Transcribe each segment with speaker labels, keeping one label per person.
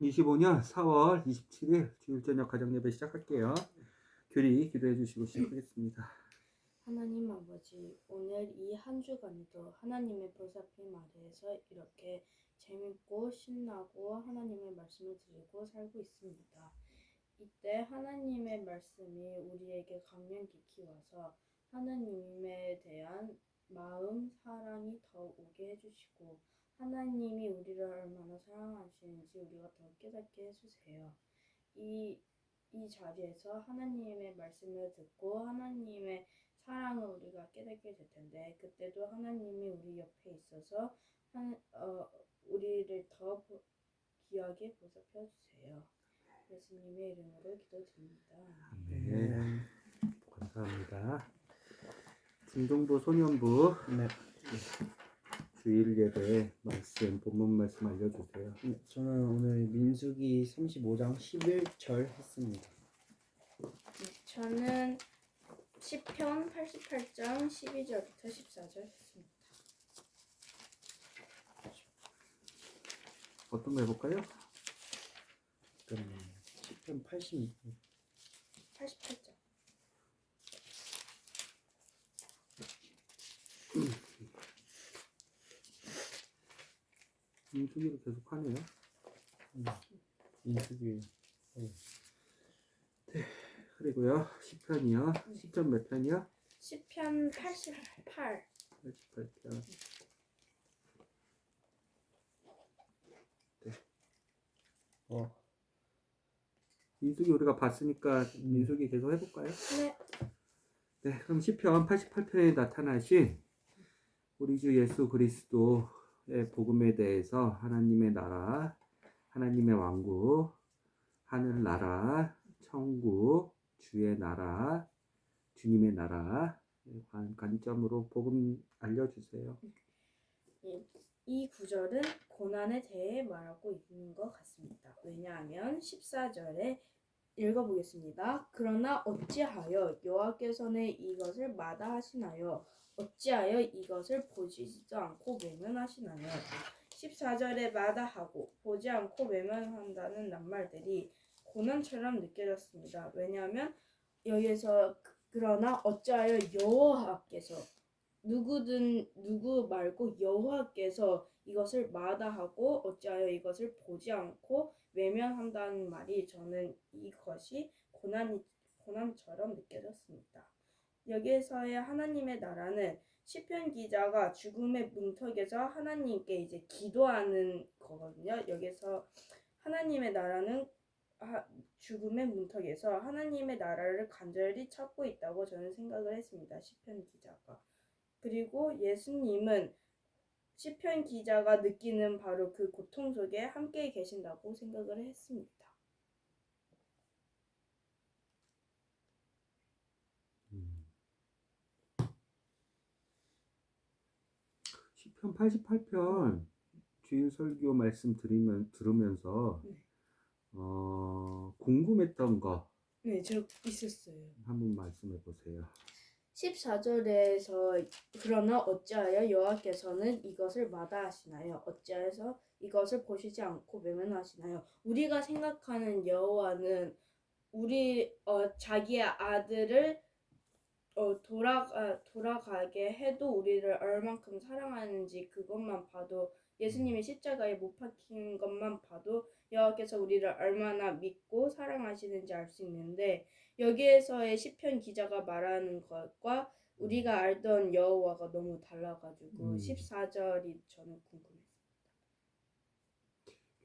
Speaker 1: 2025년 4월 27일 주일 저녁 가정 예배 시작할게요. 규리 기도해 주시고 시작하겠습니다.
Speaker 2: 하나님 아버지, 오늘 이 한 주간에도 하나님의 보살핌 아래에서 이렇게 재밌고 신나고 하나님의 말씀을 드리고 살고 있습니다. 이때 하나님의 말씀이 우리에게 감명 깊이 와서 하나님에 대한 마음, 사랑이 더 오게 해주시고 하나님이 우리를 얼마나 사랑하시는지 우리가 더 깨닫게 해주세요. 이 자리에서 하나님의 말씀을 듣고 하나님의 사랑을 우리가 깨닫게 될 텐데 그때도 하나님이 우리 옆에 있어서 우리를 더 귀하게 보살펴 주세요. 예수님의 이름으로 기도드립니다.
Speaker 1: 네, 감사합니다. 중동부 소년부 주일 예배 말씀 본문 말씀 알려주세요.
Speaker 3: 저는 오늘 민수기 35장 11절 했습니다.
Speaker 2: 저는 시편 88장 12절부터 14절 했습니다.
Speaker 1: 어떤 거 해볼까요?
Speaker 3: 시편 88장.
Speaker 1: 민수기로 계속 하네요.
Speaker 3: 민수기.
Speaker 1: 그리고요 시편이요. 시편 몇 편이요?
Speaker 2: 시편 88.
Speaker 1: 88편. 네. 민수기 우리가 봤으니까 민수기 계속 해볼까요?
Speaker 2: 네.
Speaker 1: 네, 그럼 시편 88편에 나타나신 우리 주 예수 그리스도의 복음에 대해서 하나님의 나라, 하나님의 왕국, 하늘나라, 천국, 주의 나라, 주님의 나라 관점으로 복음 알려주세요.
Speaker 2: 이 구절은 고난에 대해 말하고 있는 것 같습니다. 왜냐하면 14절에 읽어보겠습니다. 그러나 어찌하여 여호와께서는 이것을 마다하시나요? 어찌하여 이것을 보시지도 않고 외면하시나요? 14절에 마다하고 보지 않고 외면한다는 낱말들이 고난처럼 느껴졌습니다. 왜냐하면 여기에서 그러나 어찌하여 여호와께서 누구 말고 여호와께서 이것을 마다하고 어찌하여 이것을 보지 않고 외면한다는 말이 저는 이것이 고난처럼 느껴졌습니다. 여기에서의 하나님의 나라는 시편 기자가 죽음의 문턱에서 하나님께 이제 기도하는 거거든요. 여기서 하나님의 나라는 죽음의 문턱에서 하나님의 나라를 간절히 찾고 있다고 저는 생각을 했습니다. 시편 기자가. 그리고 예수님은 시편 기자가 느끼는 바로 그 고통 속에 함께 계신다고 생각을 했습니다.
Speaker 1: 시편 88편 주일 설교 말씀 들으면서 궁금했던 거
Speaker 2: 네, 저 있었어요.
Speaker 1: 한번 말씀해 보세요.
Speaker 2: 14절에서 그러나 어찌하여 여호와께서는 이것을 마다하시나요? 어찌하여서 이것을 보시지 않고 외면하시나요? 우리가 생각하는 여호와는 자기의 아들을 돌아가게 해도 우리를 얼만큼 사랑하는지 그것만 봐도 예수님이 십자가에 못 박힌 것만 봐도 여호와께서 우리를 얼마나 믿고 사랑하시는지 알 수 있는데 여기에서의 시편 기자가 말하는 것과 우리가 알던 여호와가 너무 달라가지고 14절이 저는 궁금했습니다.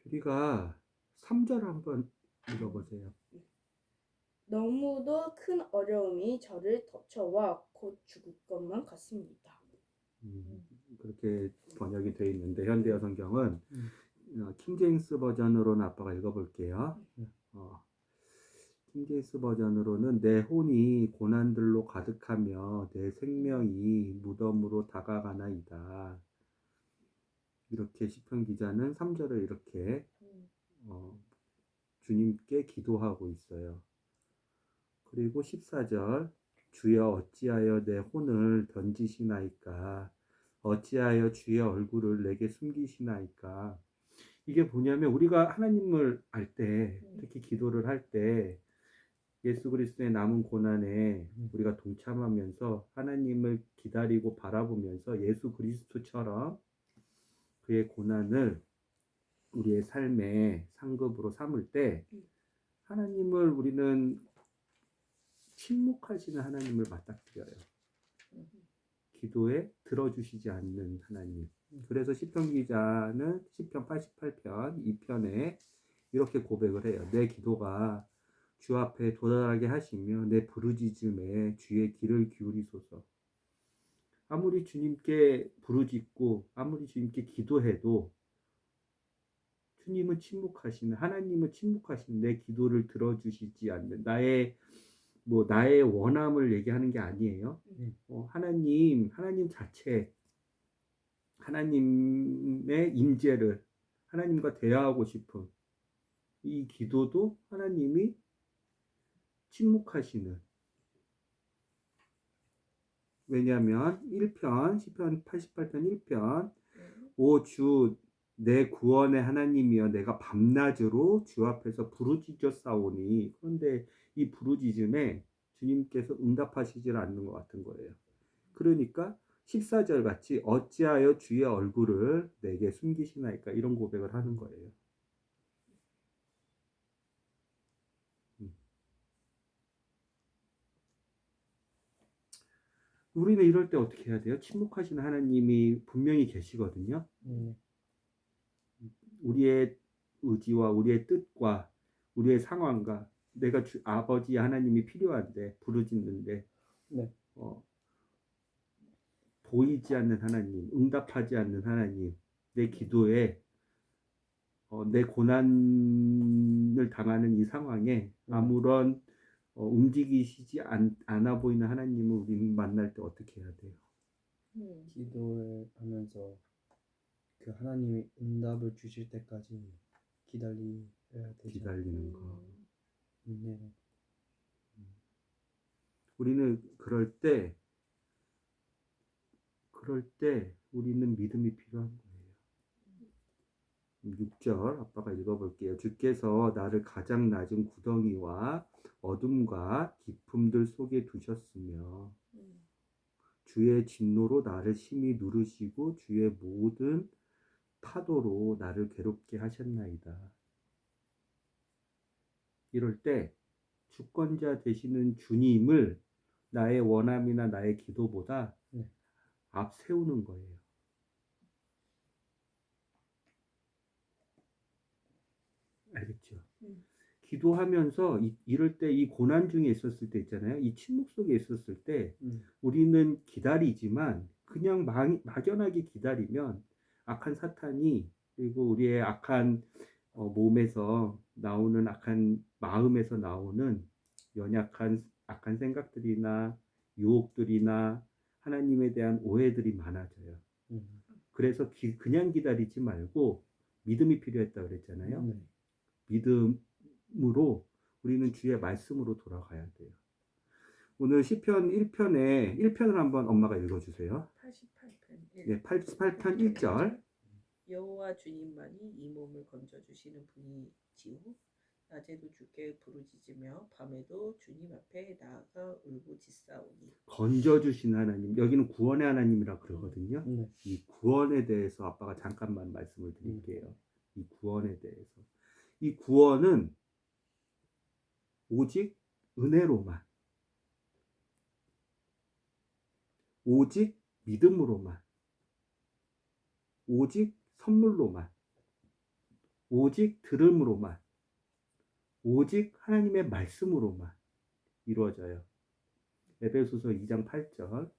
Speaker 1: 우리가 3절 한번 읽어보세요.
Speaker 2: 너무도 큰 어려움이 저를 덮쳐와 곧 죽을 것만 같습니다.
Speaker 1: 그렇게 번역이 되어 있는데 현대어 성경은 킹제임스 버전으로는 아빠가 읽어볼게요. 킹제임스 버전으로는 내 혼이 고난들로 가득하며 내 생명이 무덤으로 다가가나이다. 이렇게 시편 기자는 3절을 이렇게 주님께 기도하고 있어요. 그리고 14절 주여 어찌하여 내 혼을 던지시나이까 어찌하여 주의 얼굴을 내게 숨기시나이까 이게 뭐냐면 우리가 하나님을 알 때, 특히 기도를 할 때 예수 그리스도의 남은 고난에 우리가 동참하면서 하나님을 기다리고 바라보면서 예수 그리스도처럼 그의 고난을 우리의 삶의 상급으로 삼을 때 하나님을 우리는 침묵하시는 하나님을 맞닥뜨려요. 기도에 들어주시지 않는 하나님. 그래서 시편 기자는 시편 88편 2편에 이렇게 고백을 해요. 내 기도가 주 앞에 도달하게 하시며 내 부르짖음에 주의 귀를 기울이소서. 아무리 주님께 부르짖고 아무리 주님께 기도해도 주님은 침묵하시는, 하나님은 침묵하시는, 내 기도를 들어주시지 않는, 나의 원함을 얘기하는 게 아니에요. 하나님 자체, 하나님의 임재를, 하나님과 대화하고 싶은 이 기도도 하나님이 침묵하시는. 왜냐하면 1편, 시편 88편 1편, 오 주 내 구원의 하나님이여 내가 밤낮으로 주 앞에서 부르짖어 싸우니. 그런데 이 부르짖음에 주님께서 응답하시질 않는 것 같은 거예요. 그러니까 14절 같이 어찌하여 주의 얼굴을 내게 숨기시나이까, 이런 고백을 하는 거예요. 우리는 이럴 때 어떻게 해야 돼요? 침묵하시는 하나님이 분명히 계시거든요. 우리의 의지와 우리의 뜻과 우리의 상황과 내가 아버지 하나님이 필요한데 부르짖는데 보이지 않는 하나님, 응답하지 않는 하나님, 내 기도에 내 고난을 당하는 이 상황에 아무런 움직이시지 않아 보이는 하나님을 우리는 만날 때 어떻게 해야 돼요?
Speaker 3: 기도를 하면서 그 하나님이 응답을 주실 때까지 기다려야 되죠.
Speaker 1: 기다리는 거.
Speaker 3: 네.
Speaker 1: 우리는 그럴 때 우리는 믿음이 필요한 거예요. 6절 아빠가 읽어볼게요. 주께서 나를 가장 낮은 구덩이와 어둠과 깊음들 속에 두셨으며 주의 진노로 나를 심히 누르시고 주의 모든 파도로 나를 괴롭게 하셨나이다. 이럴 때 주권자 되시는 주님을 나의 원함이나 나의 기도보다 앞세우는 거예요. 알겠죠? 기도하면서 이럴 때 이 고난 중에 있었을 때 있잖아요. 이 침묵 속에 있었을 때 우리는 기다리지만 그냥 막연하게 기다리면 악한 사탄이, 그리고 우리의 악한 몸에서 나오는 악한 마음에서 나오는 연약한 악한 생각들이나 유혹들이나 하나님에 대한 오해들이 많아져요. 그래서 그냥 기다리지 말고 믿음이 필요했다 그랬잖아요. 믿음으로 우리는 주의 말씀으로 돌아가야 돼요. 오늘 시편 1편을 한번 엄마가 읽어주세요.
Speaker 4: 88편 1.
Speaker 1: 네, 88편 1절.
Speaker 4: 여호와 주님만이 이 몸을 건져주시는 분이지요. 낮에도 주께 부르짖으며 밤에도 주님 앞에 나아가 울부짖사오니.
Speaker 1: 건져주신 하나님, 여기는 구원의 하나님이라 그러거든요. 이 구원에 대해서 아빠가 잠깐만 말씀을 드릴게요. 이 구원에 대해서. 이 구원은 오직 은혜로만, 오직 믿음으로만, 오직 선물로만, 오직 들음으로만, 오직 하나님의 말씀으로만 이루어져요. 에베소서 2장 8절,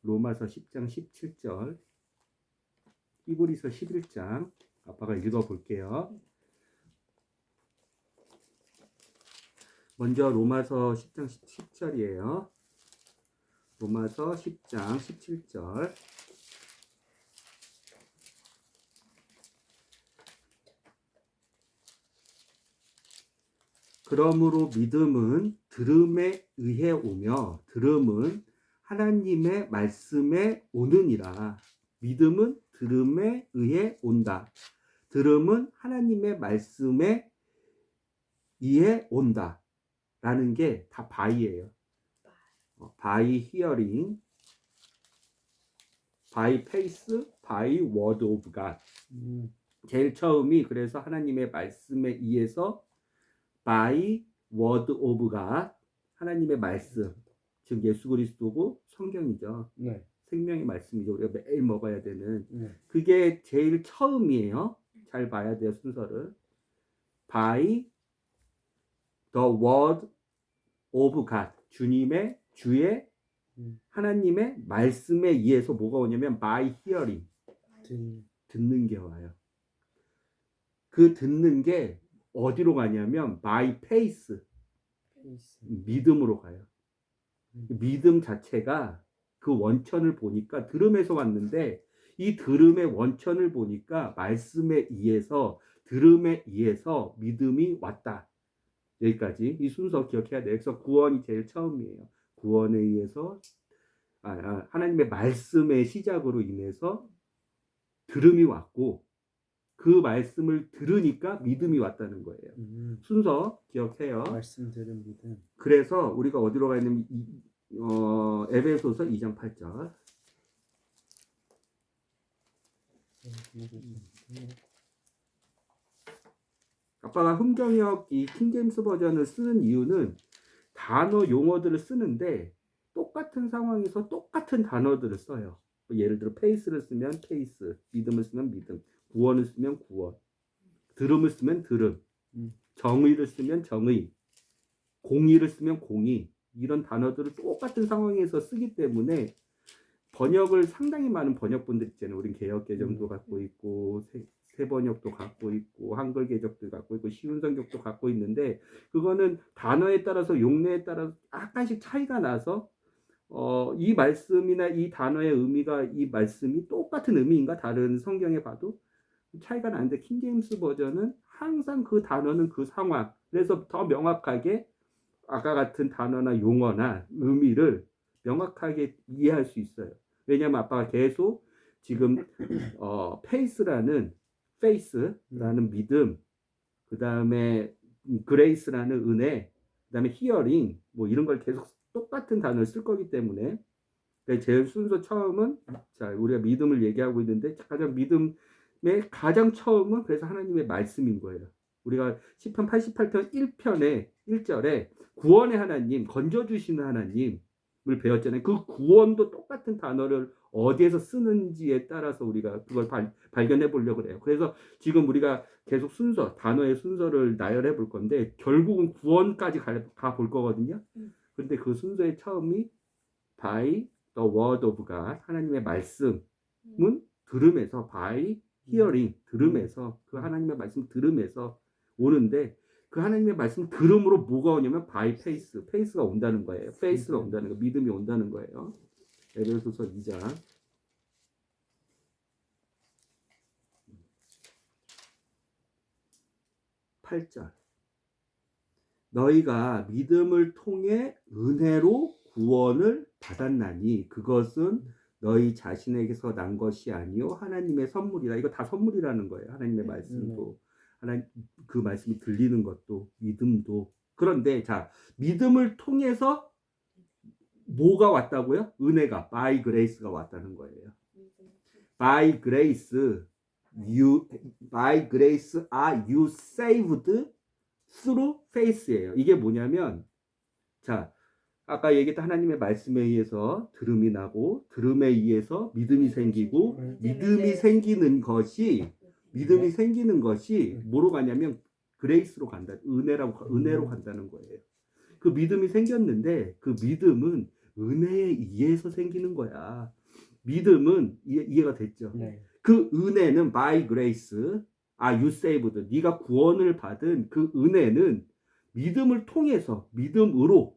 Speaker 1: 로마서 10장 17절, 히브리서 11장 아빠가 읽어볼게요. 먼저 로마서 10장 10절이에요. 로마서 10장 17절. 그러므로 믿음은 들음에 의해 오며 들음은 하나님의 말씀에 오느니라. 믿음은 들음에 의해 온다. 들음은 하나님의 말씀에 이에 온다 라는 게 다 by예요. by hearing, by faith, by word of God. 제일 처음이 그래서 하나님의 말씀에 의해서 by word of God, 하나님의 말씀, 즉 예수 그리스도고 성경이죠.
Speaker 3: 네.
Speaker 1: 생명의 말씀이죠. 우리가 매일 먹어야 되는.
Speaker 3: 네.
Speaker 1: 그게 제일 처음이에요. 잘 봐야 돼요, 순서를. by the word of God, 주님의 주의 하나님의 말씀에 의해서 뭐가 오냐면 by hearing, 듣는 게 와요. 그 듣는 게 어디로 가냐면 by faith, 믿음으로 가요. 믿음 자체가 그 원천을 보니까 들음에서 왔는데, 이 들음의 원천을 보니까 말씀에 의해서, 들음에 의해서 믿음이 왔다. 여기까지 이 순서 기억해야 돼요. 그래서 구원이 제일 처음이에요. 구원에 의해서 하나님의 말씀의 시작으로 인해서 들음이 왔고, 그 말씀을 들으니까 믿음이 왔다는 거예요. 순서 기억해요.
Speaker 3: 말씀 들은 믿음.
Speaker 1: 그래서 우리가 어디로 가 있냐면 에베소서 2장 8절. 아빠가 흥정역 이 킹제임스 버전을 쓰는 이유는 단어 용어들을 쓰는데 똑같은 상황에서 똑같은 단어들을 써요. 예를 들어 페이스를 쓰면 페이스, 믿음을 쓰면 믿음, 구원을 쓰면 구원, 들음을 쓰면 들음, 정의를 쓰면 정의, 공의를 쓰면 공의, 이런 단어들을 똑같은 상황에서 쓰기 때문에 번역을 상당히 많은 번역본들 있잖아요. 우린 개역개정도 갖고 있고 세번역도 갖고 있고 한글 개적도 갖고 있고 쉬운 성격도 갖고 있는데, 그거는 단어에 따라서 용례에 따라서 약간씩 차이가 나서 이 말씀이나 이 단어의 의미가, 이 말씀이 똑같은 의미인가 다른 성경에 봐도 차이가 나는데, 킹제임스 버전은 항상 그 단어는 그 상황, 그래서 더 명확하게 아까 같은 단어나 용어나 의미를 명확하게 이해할 수 있어요. 왜냐하면 아빠가 계속 지금 페이스라는 믿음, 그 다음에 그레이스라는 은혜, 그 다음에 히어링, 뭐 이런 걸 계속 똑같은 단어를 쓸 거기 때문에, 제일 순서 처음은, 자, 우리가 믿음을 얘기하고 있는데 믿음의 가장 처음은 그래서 하나님의 말씀인 거예요. 우리가 시편 88편 1편에 1절에 구원의 하나님, 건져주시는 하나님을 배웠잖아요. 그 구원도 똑같은 단어를 어디에서 쓰는지에 따라서 우리가 그걸 발견해 보려고 해요. 그래서 지금 우리가 계속 단어의 순서를 나열해 볼 건데, 결국은 구원까지 가 볼 거거든요. 근데 그 순서의 처음이 by the word of God, 하나님의 말씀은 들음에서, by hearing, 들음에서, 그 하나님의 말씀 들음에서 오는데, 그 하나님의 말씀 들음으로 뭐가 오냐면 by faith, faith가 온다는 거예요. faith가 온다는 거, 믿음이 온다는 거예요. 에베소서 2장 8절. 너희가 믿음을 통해 은혜로 구원을 받았나니 그것은 너희 자신에게서 난 것이 아니요 하나님의 선물이다. 이거 다 선물이라는 거예요. 하나님의 말씀도, 하나님 그 말씀이 들리는 것도, 믿음도. 그런데 자, 믿음을 통해서 뭐가 왔다고요? 은혜가, by grace가 왔다는 거예요. by grace are you saved through faith예요. 이게 뭐냐면, 자, 아까 얘기했던 하나님의 말씀에 의해서 들음이 나고, 들음에 의해서 믿음이 생기고, 믿음이 생기는 것이 뭐로 가냐면 그레이스로 간다. 은혜로 간다는 거예요. 그 믿음이 생겼는데, 그 믿음은 은혜에 의해서 생기는 거야. 믿음은 이해가 됐죠? 네. 그 은혜는 by grace are you saved. 네가 구원을 받은 그 은혜는 믿음을 통해서, 믿음으로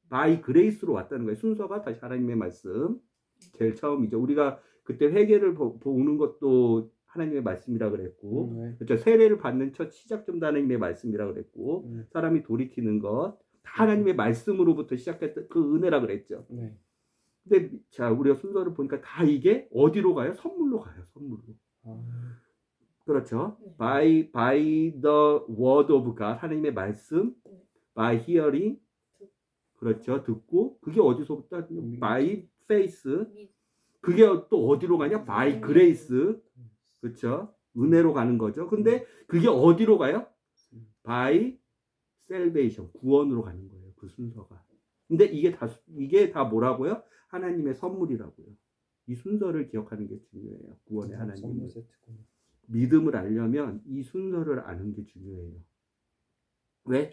Speaker 1: by grace로 왔다는 거예요. 순서가 다시 하나님의 말씀 제일 처음이죠. 우리가 그때 회개를 보는 것도 하나님의 말씀이라 그랬고, 그렇죠. 세례를 받는 첫 시작점도 하나님의 말씀이라 그랬고, 사람이 돌이키는 것 다 하나님의 말씀으로부터 시작했던 그 은혜라 그랬죠. 근데 자, 우리가 순서를 보니까 다 이게 어디로 가요? 선물로 가요. 선물로. 그렇죠.
Speaker 2: 네.
Speaker 1: by the word of God 하나님의 말씀
Speaker 2: 네.
Speaker 1: by hearing 그렇죠. 듣고 그게 어디서부터 by faith
Speaker 2: 미-
Speaker 1: 그게 또 어디로 가냐? by grace 그렇죠. 은혜로 가는 거죠. 근데 그게 어디로 가요? by salvation 구원으로 가는 거예요. 그 순서가. 근데 이게 다 뭐라고요? 하나님의 선물이라고요. 이 순서를 기억하는 게 중요해요. 구원의
Speaker 3: 선물
Speaker 1: 하나님을.
Speaker 3: 세트구나.
Speaker 1: 믿음을 알려면 이 순서를 아는 게 중요해요. 왜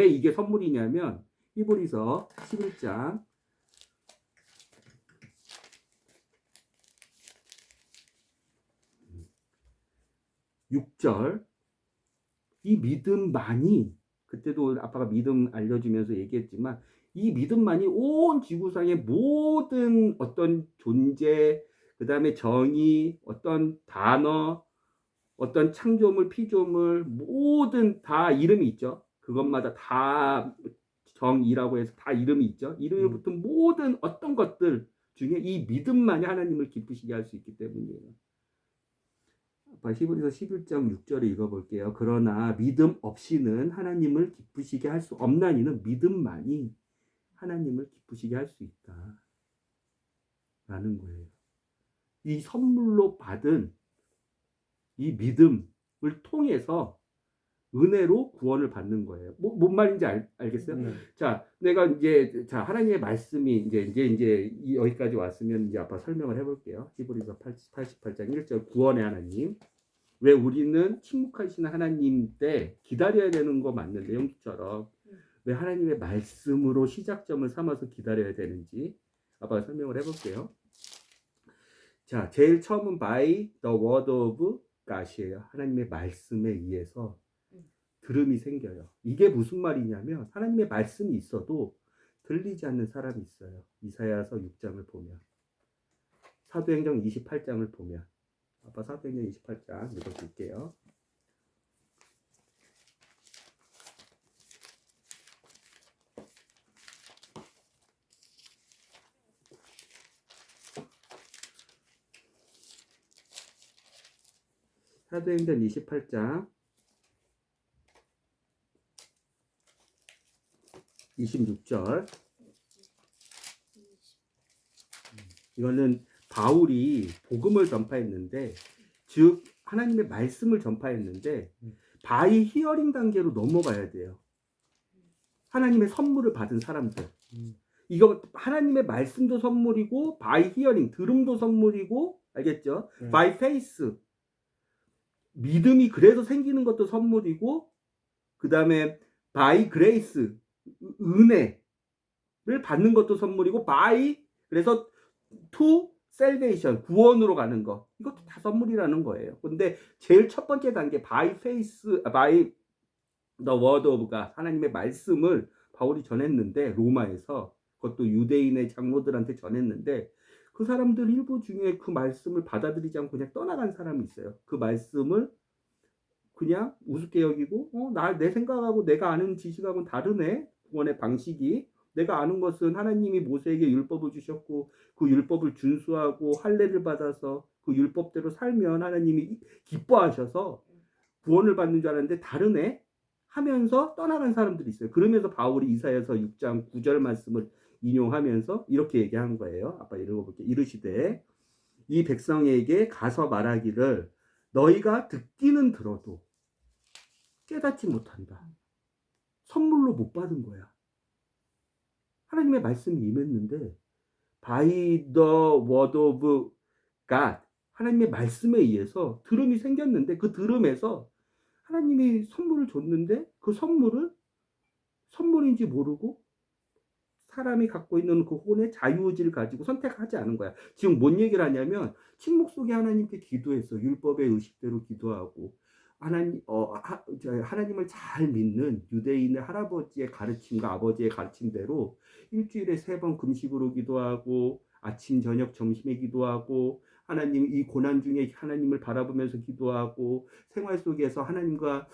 Speaker 1: 이게 선물이냐면 히브리서 11장 6절 이 믿음만이 그때도 아빠가 믿음 알려주면서 얘기했지만 이 믿음만이 온 지구상의 모든 어떤 존재 그 다음에 정의 어떤 단어 어떤 창조물 피조물 모든 다 이름이 있죠. 그것마다 다 정의라고 해서 다 이름이 있죠. 이름이 붙은 모든 어떤 것들 중에 이 믿음만이 하나님을 기쁘시게 할 수 있기 때문이에요. 히브리서 11장 6절을 읽어볼게요. 그러나 믿음 없이는 하나님을 기쁘시게 할 수 없나니는 믿음만이 하나님을 기쁘시게 할 수 있다. 라는 거예요. 이 선물로 받은 이 믿음을 통해서 은혜로 구원을 받는 거예요. 뭔 말인지 알겠어요? 자, 내가 이제 하나님의 말씀이 이제 여기까지 왔으면 이제 아빠 설명을 해볼게요. 히브리서 88장 1절 구원의 하나님. 왜 우리는 침묵하시는 하나님 때 기다려야 되는 거 맞는데 영주처럼 왜 하나님의 말씀으로 시작점을 삼아서 기다려야 되는지 아빠가 설명을 해볼게요. 자, 제일 처음은 by the word of God이에요. 하나님의 말씀에 의해서 들음이 생겨요. 이게 무슨 말이냐면 하나님의 말씀이 있어도 들리지 않는 사람이 있어요. 이사야서 6장을 보면 사도행전 28장을 보면 아빠 사도행전 28장 읽어줄게요. 사도행전 28장 26절 이거는 바울이 복음을 전파했는데 즉 하나님의 말씀을 전파했는데 바이 히어링 단계로 넘어가야 돼요. 하나님의 선물을 받은 사람들 이거 하나님의 말씀도 선물이고 바이 히어링 들음도 선물이고 알겠죠? 바이 페이스 믿음이 그래서 생기는 것도 선물이고 그 다음에 바이 그레이스 은혜를 받는 것도 선물이고 바이 그래서 to salvation 구원으로 가는 거 이것도 다 선물이라는 거예요. 근데 제일 첫 번째 단계 by faith by the word of God 하나님의 말씀을 바울이 전했는데 로마에서 그것도 유대인의 장로들한테 전했는데 그 사람들 일부 중에 그 말씀을 받아들이지 않고 그냥 떠나간 사람이 있어요. 그 말씀을 그냥 우습게 여기고 내 생각하고 내가 아는 지식하고는 다르네. 구원의 방식이 내가 아는 것은 하나님이 모세에게 율법을 주셨고 그 율법을 준수하고 할례를 받아서 그 율법대로 살면 하나님이 기뻐하셔서 구원을 받는 줄 알았는데 다르네 하면서 떠나간 사람들이 있어요. 그러면서 바울이 이사야서 6장 9절 말씀을 인용하면서 이렇게 얘기한 거예요. 아빠 읽어볼게요. 이르시되 이 백성에게 가서 말하기를 너희가 듣기는 들어도 깨닫지 못한다. 선물로 못 받은 거야. 하나님의 말씀이 임했는데 by the word of God 하나님의 말씀에 의해서 들음이 생겼는데 그 들음에서 하나님이 선물을 줬는데 그 선물을 선물인지 모르고 사람이 갖고 있는 그 혼의 자유의지를 가지고 선택하지 않은 거야. 지금 뭔 얘기를 하냐면 침묵 속에 하나님께 기도했어. 율법의 의식대로 기도하고 하나님을 잘 믿는 유대인의 할아버지의 가르침과 아버지의 가르침대로 일주일에 3번 금식으로 기도하고 아침, 저녁, 점심에 기도하고 하나님 이 고난 중에 하나님을 바라보면서 기도하고 생활 속에서 하나님과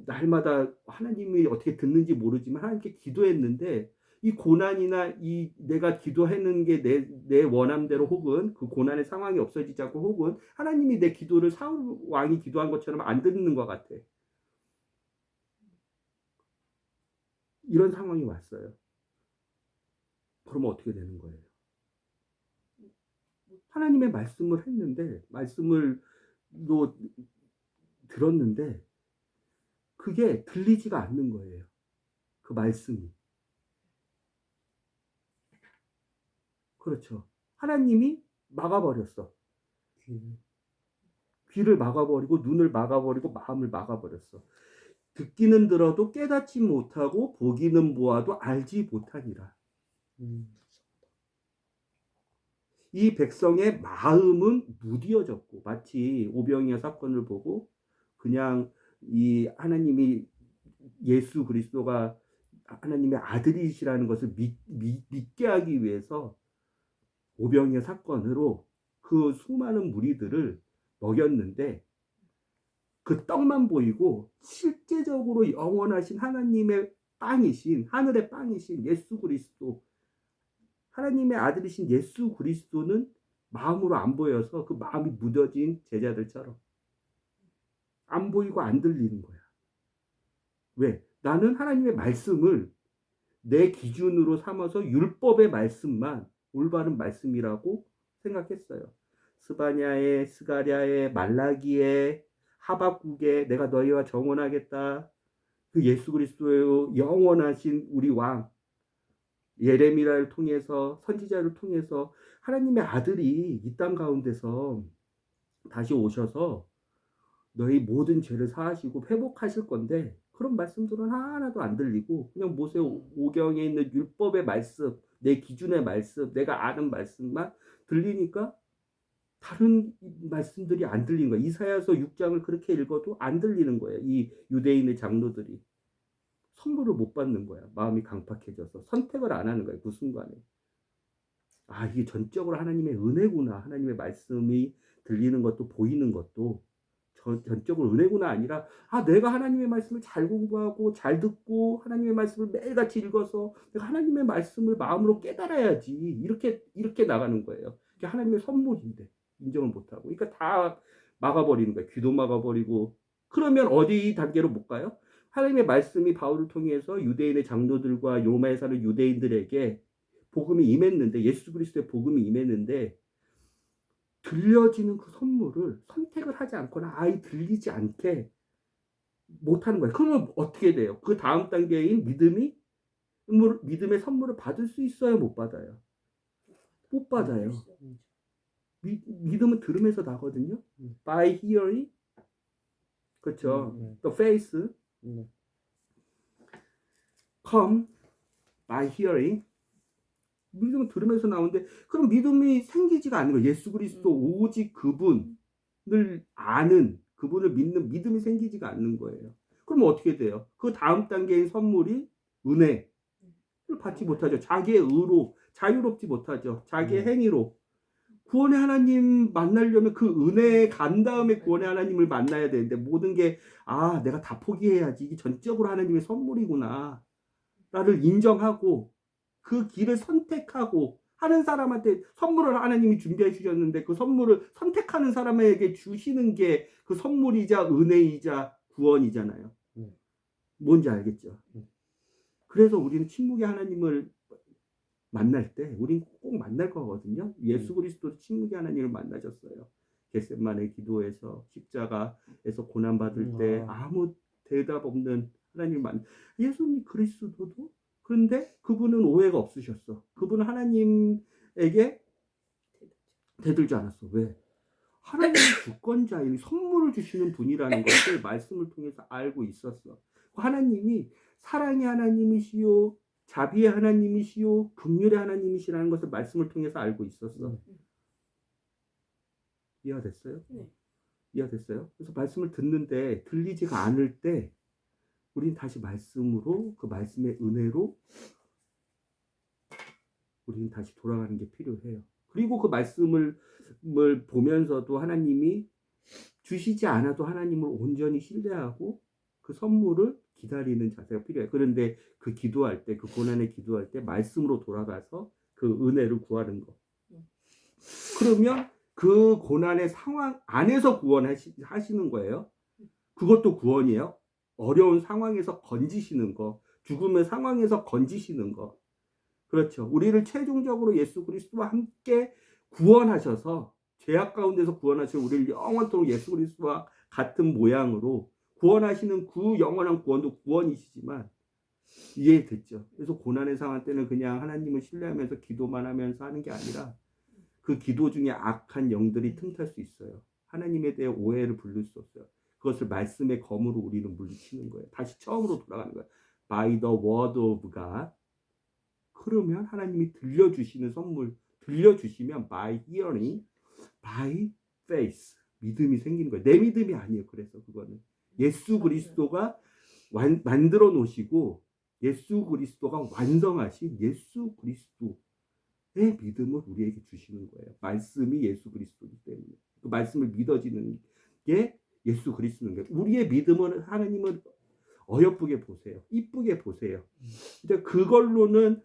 Speaker 1: 날마다 하나님이 어떻게 듣는지 모르지만 하나님께 기도했는데 이 고난이나 이 내가 기도하는 게 내 원함대로 혹은 그 고난의 상황이 없어지자고 혹은 하나님이 내 기도를 사울 왕이 기도한 것처럼 안 듣는 것 같아. 이런 상황이 왔어요. 그러면 어떻게 되는 거예요? 하나님의 말씀을 했는데 말씀을 또 들었는데 그게 들리지가 않는 거예요. 그 말씀이. 그렇죠. 하나님이 막아버렸어. 귀를 막아버리고 눈을 막아버리고 마음을 막아버렸어. 듣기는 들어도 깨닫지 못하고 보기는 보아도 알지 못하니라. 이 백성의 마음은 무디어졌고 마치 오병이어 사건을 보고 그냥 이 하나님이 예수 그리스도가 하나님의 아들이시라는 것을 믿게 하기 위해서 오병이어 사건으로 그 수많은 무리들을 먹였는데 그 떡만 보이고 실제적으로 영원하신 하나님의 빵이신 하늘의 빵이신 예수 그리스도 하나님의 아들이신 예수 그리스도는 마음으로 안 보여서 그 마음이 무뎌진 제자들처럼 안 보이고 안 들리는 거야. 왜? 나는 하나님의 말씀을 내 기준으로 삼아서 율법의 말씀만 올바른 말씀이라고 생각했어요. 스바냐에, 스가랴에, 말라기에, 하박국에 내가 너희와 정언하겠다. 그 예수 그리스도의 영원하신 우리 왕 예레미야를 통해서 선지자를 통해서 하나님의 아들이 이 땅 가운데서 다시 오셔서 너희 모든 죄를 사하시고 회복하실 건데 그런 말씀들은 하나도 안 들리고 그냥 모세오경에 있는 율법의 말씀, 내 기준의 말씀, 내가 아는 말씀만 들리니까 다른 말씀들이 안 들리는 거예요. 이사야서 6장을 그렇게 읽어도 안 들리는 거예요. 이 유대인의 장로들이. 선물을 못 받는 거야. 마음이 강팍해져서 선택을 안 하는 거야. 그 순간에. 아, 이게 전적으로 하나님의 은혜구나. 하나님의 말씀이 들리는 것도 보이는 것도 전적으로 은혜구나 아니라 내가 하나님의 말씀을 잘 공부하고 잘 듣고 하나님의 말씀을 매일같이 읽어서 내가 하나님의 말씀을 마음으로 깨달아야지. 이렇게 나가는 거예요. 그게 하나님의 선물인데 인정을 못하고. 그러니까 다 막아버리는 거예요. 귀도 막아버리고. 그러면 어디 단계로 못 가요? 하나님의 말씀이 바울을 통해서 유대인의 장로들과 로마에 사는 유대인들에게 복음이 임했는데 예수 그리스도의 복음이 임했는데 들려지는 그 선물을 선택을 하지 않거나 아예 들리지 않게 못하는 거예요. 그러면 어떻게 돼요? 그 다음 단계인 믿음의 선물을 받을 수 있어요? 못 받아요? 못 받아요. 믿음은 들음에서 나거든요. By hearing. 그렇죠. The faith come by hearing. 믿음은 들으면서 나오는데 그럼 믿음이 생기지가 않는 거예요. 예수 그리스도 오직 그분을 아는 그분을 믿는 믿음이 생기지가 않는 거예요. 그럼 어떻게 돼요? 그 다음 단계의 선물이 은혜를 받지 못하죠. 자기의 의로 자유롭지 못하죠. 자기의 행위로 구원의 하나님 만나려면 그 은혜에 간 다음에 구원의 하나님을 만나야 되는데 모든 게 내가 다 포기해야지 이게 전적으로 하나님의 선물이구나 나를 인정하고 그 길을 선택하고 하는 사람한테 선물을 하나님이 준비해 주셨는데 그 선물을 선택하는 사람에게 주시는 게 그 선물이자 은혜이자 구원이잖아요. 뭔지 알겠죠? 그래서 우리는 침묵의 하나님을 만날 때 우린 꼭 만날 거거든요. 예수 그리스도 침묵의 하나님을 만나셨어요. 겟세마네 기도에서 십자가에서 고난받을 때 아무 대답 없는 하나님을 예수님 그리스도도 그런데 그분은 오해가 없으셨어. 그분은 하나님에게 대들지 않았어. 왜? 하나님이 주권자인 선물을 주시는 분이라는 것을 말씀을 통해서 알고 있었어. 하나님이 사랑의 하나님이시요 자비의 하나님이시요 긍휼의 하나님이시라는 것을 말씀을 통해서 알고 있었어. 이해가 됐어요?
Speaker 2: 네.
Speaker 1: 이해가 됐어요? 그래서 말씀을 듣는데 들리지가 않을 때 우린 다시 말씀으로 그 말씀의 은혜로 우리는 다시 돌아가는 게 필요해요. 그리고 그 말씀을 보면서도 하나님이 주시지 않아도 하나님을 온전히 신뢰하고 그 선물을 기다리는 자세가 필요해요. 그런데 그 기도할 때, 그 고난의 기도할 때 말씀으로 돌아가서 그 은혜를 구하는 거. 그러면 그 고난의 상황 안에서 구원하시는 거예요. 그것도 구원이에요. 어려운 상황에서 건지시는 거, 죽음의 상황에서 건지시는 거. 그렇죠. 우리를 최종적으로 예수 그리스도와 함께 구원하셔서 죄악 가운데서 구원하시고 우리를 영원토록 예수 그리스도와 같은 모양으로 구원하시는 그 영원한 구원도 구원이시지만 이해됐죠. 그래서 고난의 상황 때는 그냥 하나님을 신뢰하면서 기도만 하면서 하는 게 아니라 그 기도 중에 악한 영들이 틈탈 수 있어요. 하나님에 대해 오해를 부를 수 없어요. 그것을 말씀의 검으로 우리는 물리치는 거예요. 다시 처음으로 돌아가는 거예요. By the word of God. 그러면 하나님이 들려주시는 선물, 들려주시면 by hearing, by faith. 믿음이 생기는 거예요. 내 믿음이 아니에요. 그래서 그거는 예수 그리스도가 만들어 놓으시고 예수 그리스도가 완성하신 예수 그리스도의 믿음을 우리에게 주시는 거예요. 말씀이 예수 그리스도이기 때문에 그 말씀을 믿어지는 게 예수 그리스도인 거예요. 우리의 믿음을 하나님은 어여쁘게 보세요. 이쁘게 보세요. 근데 그걸로는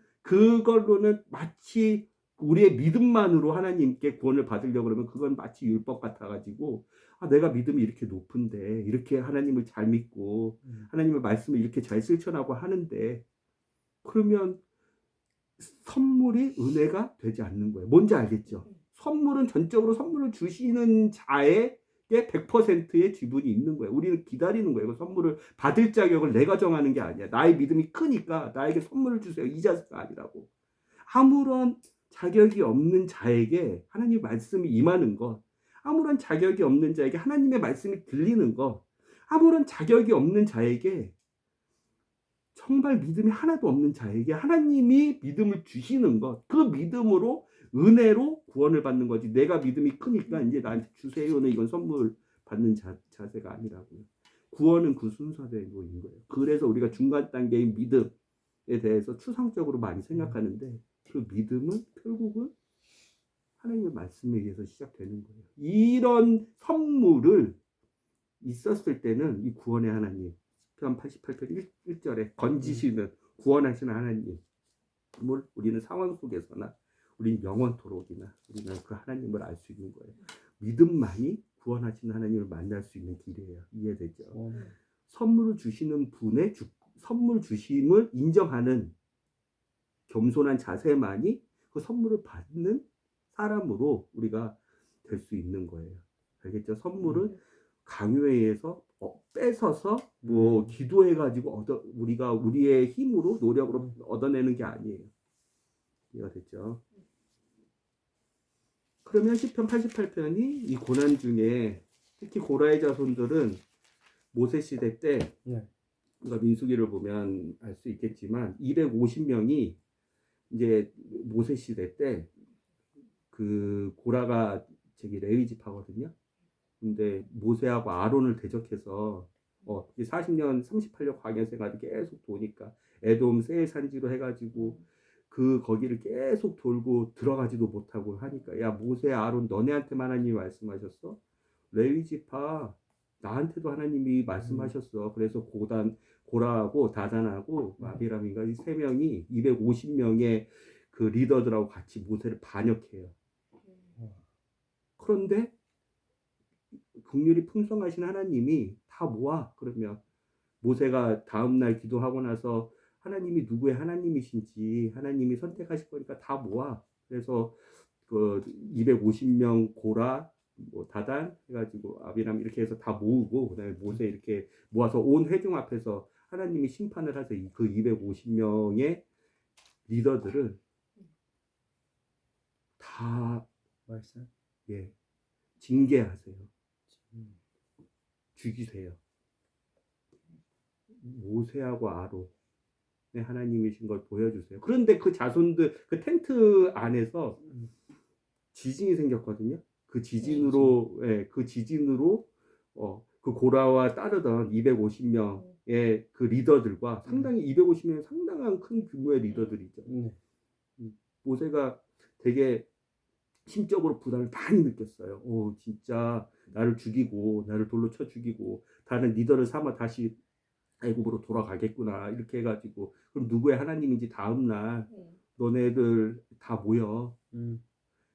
Speaker 1: 마치 우리의 믿음만으로 하나님께 구원을 받으려고 그러면 그건 마치 율법 같아가지고 내가 믿음이 이렇게 높은데 이렇게 하나님을 잘 믿고 하나님의 말씀을 이렇게 잘 실천하고 하는데 그러면 선물이 은혜가 되지 않는 거예요. 뭔지 알겠죠? 선물은 전적으로 선물을 주시는 자에게 100%의 지분이 있는 거예요. 우리는 기다리는 거예요. 그 선물을 받을 자격을 내가 정하는 게 아니야. 나의 믿음이 크니까 나에게 선물을 주세요. 이 자세가 아니라고. 아무런 자격이 없는 자에게 하나님의 말씀이 임하는 것, 아무런 자격이 없는 자에게 하나님의 말씀이 들리는 것, 아무런 자격이 없는 자에게 정말 믿음이 하나도 없는 자에게 하나님이 믿음을 주시는 것, 그 믿음으로 은혜로 구원을 받는 거지. 내가 믿음이 크니까 이제 나한테 주세요는 이건 선물 받는 자세가 아니라고요. 구원은 그 순서대로인 거예요. 그래서 우리가 중간 단계인 믿음에 대해서 추상적으로 많이 생각하는데 그 믿음은 결국은 하나님의 말씀에 의해서 시작되는 거예요. 이런 선물을 있었을 때는 이 구원의 하나님, 시편 88편 1절에 건지시는 구원하시는 하나님을 우리는 상황 속에서나 우리는 영원토록이나 우리는 그 하나님을 알 수 있는 거예요. 믿음만이 구원하시는 하나님을 만날 수 있는 길이에요. 이해되죠? 선물을 주시는 분의 선물 주심을 인정하는 겸손한 자세만이 그 선물을 받는 사람으로 우리가 될 수 있는 거예요. 알겠죠? 선물은 강요에 의해서 뺏어서 뭐 기도해가지고 우리가 우리의 힘으로 노력으로 얻어내는 게 아니에요. 이해가 됐죠? 그러면 시편 88편이 이 고난 중에 특히 고라의 자손들은 모세 시대 때 우리가 민수기를 보면 알 수 있겠지만 250명이 이제 모세 시대 때 그 고라가 레위 지파거든요. 근데 모세하고 아론을 대적해서 40년 38년 광야 생활을 계속 도니까 에돔 세일 산지로 해가지고 그 거기를 계속 돌고 들어가지도 못하고 하니까 야 모세 아론 너네한테만 하나님이 말씀하셨어? 레위 지파 나한테도 하나님이 말씀하셨어. 그래서 고라하고 다단하고 아비람인가 이 세 명이 250명의 그 리더들하고 같이 모세를 반역해요. 그런데 긍휼이 풍성하신 하나님이 다 모아. 그러면 모세가 다음날 기도하고 나서 하나님이 누구의 하나님이신지 하나님이 선택하실 거니까 다 모아. 그래서 그 250명 고라 뭐 다단 해가지고 아비람 이렇게 해서 다 모으고 그다음에 모세 이렇게 모아서 온 회중 앞에서 하나님이 심판을 하세요. 그 250명의 리더들을 다 징계하세요. 죽이세요. 모세하고 아론의 하나님이신 걸 보여주세요. 그런데 그 자손들 그 텐트 안에서 지진이 생겼거든요. 그 지진으로 그 고라와 따르던 250명의 그 리더들과 상당히 250명이 상당한 큰 규모의 리더들이죠. 모세가 되게 심적으로 부담을 많이 느꼈어요. 진짜 나를 죽이고 나를 돌로 쳐 죽이고 다른 리더를 삼아 다시 애굽으로 돌아가겠구나 이렇게 해가지고 그럼 누구의 하나님인지 다음날
Speaker 2: 음.
Speaker 1: 너네들 다 모여
Speaker 3: 음.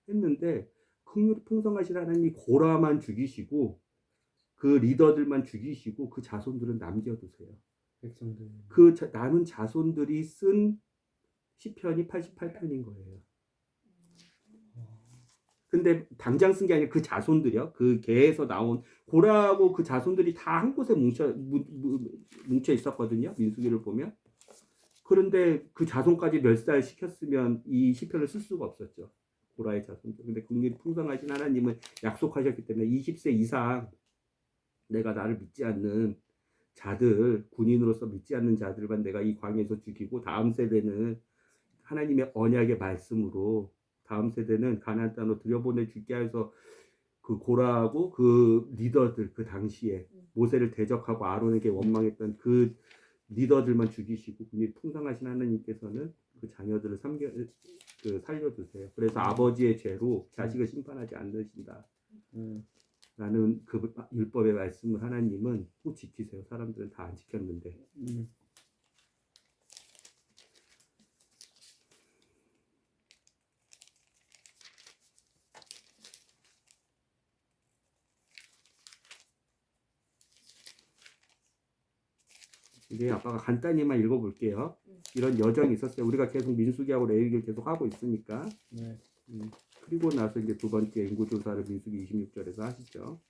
Speaker 1: 했는데 긍휼이 풍성하신 하나님이 고라만 죽이시고 그 리더들만 죽이시고 그 자손들은 남겨두세요.
Speaker 3: 백성들.
Speaker 1: 그 남은 자손들이 쓴 시편이 88편인 거예요. 근데 당장 쓴 게 아니라 그 자손들이요. 그 개에서 나온 고라하고 그 자손들이 다 한 곳에 뭉쳐 있었거든요. 민수기를 보면. 그런데 그 자손까지 멸살시켰으면 이 시편을 쓸 수가 없었죠. 고라의 자손들. 근데 긍휼이 풍성하신 하나님은 약속하셨기 때문에 20세 이상 내가 나를 믿지 않는 자들, 군인으로서 믿지 않는 자들만 내가 이 광야에서 죽이고 다음 세대는 하나님의 언약의 말씀으로 다음 세대는 가나안 땅으로 들여보내 줄게 해서 그 고라하고 그 리더들 그 당시에 모세를 대적하고 아론에게 원망했던 그 리더들만 죽이시고 그 풍성하신 하나님께서는 그 자녀들을 살려두세요. 그래서 아버지의 죄로 자식을 심판하지 않으신다. 라는 그 율법의 말씀을 하나님은 꼭 지키세요. 사람들은 다 안 지켰는데. 이제 아빠가 간단히만 읽어볼게요. 이런 여정이 있었어요. 우리가 계속 민수기하고 레위기를 계속 하고 있으니까.
Speaker 3: 네.
Speaker 1: 그리고 나서 이제 두 번째 인구조사를 민수기 26절에서 하시죠.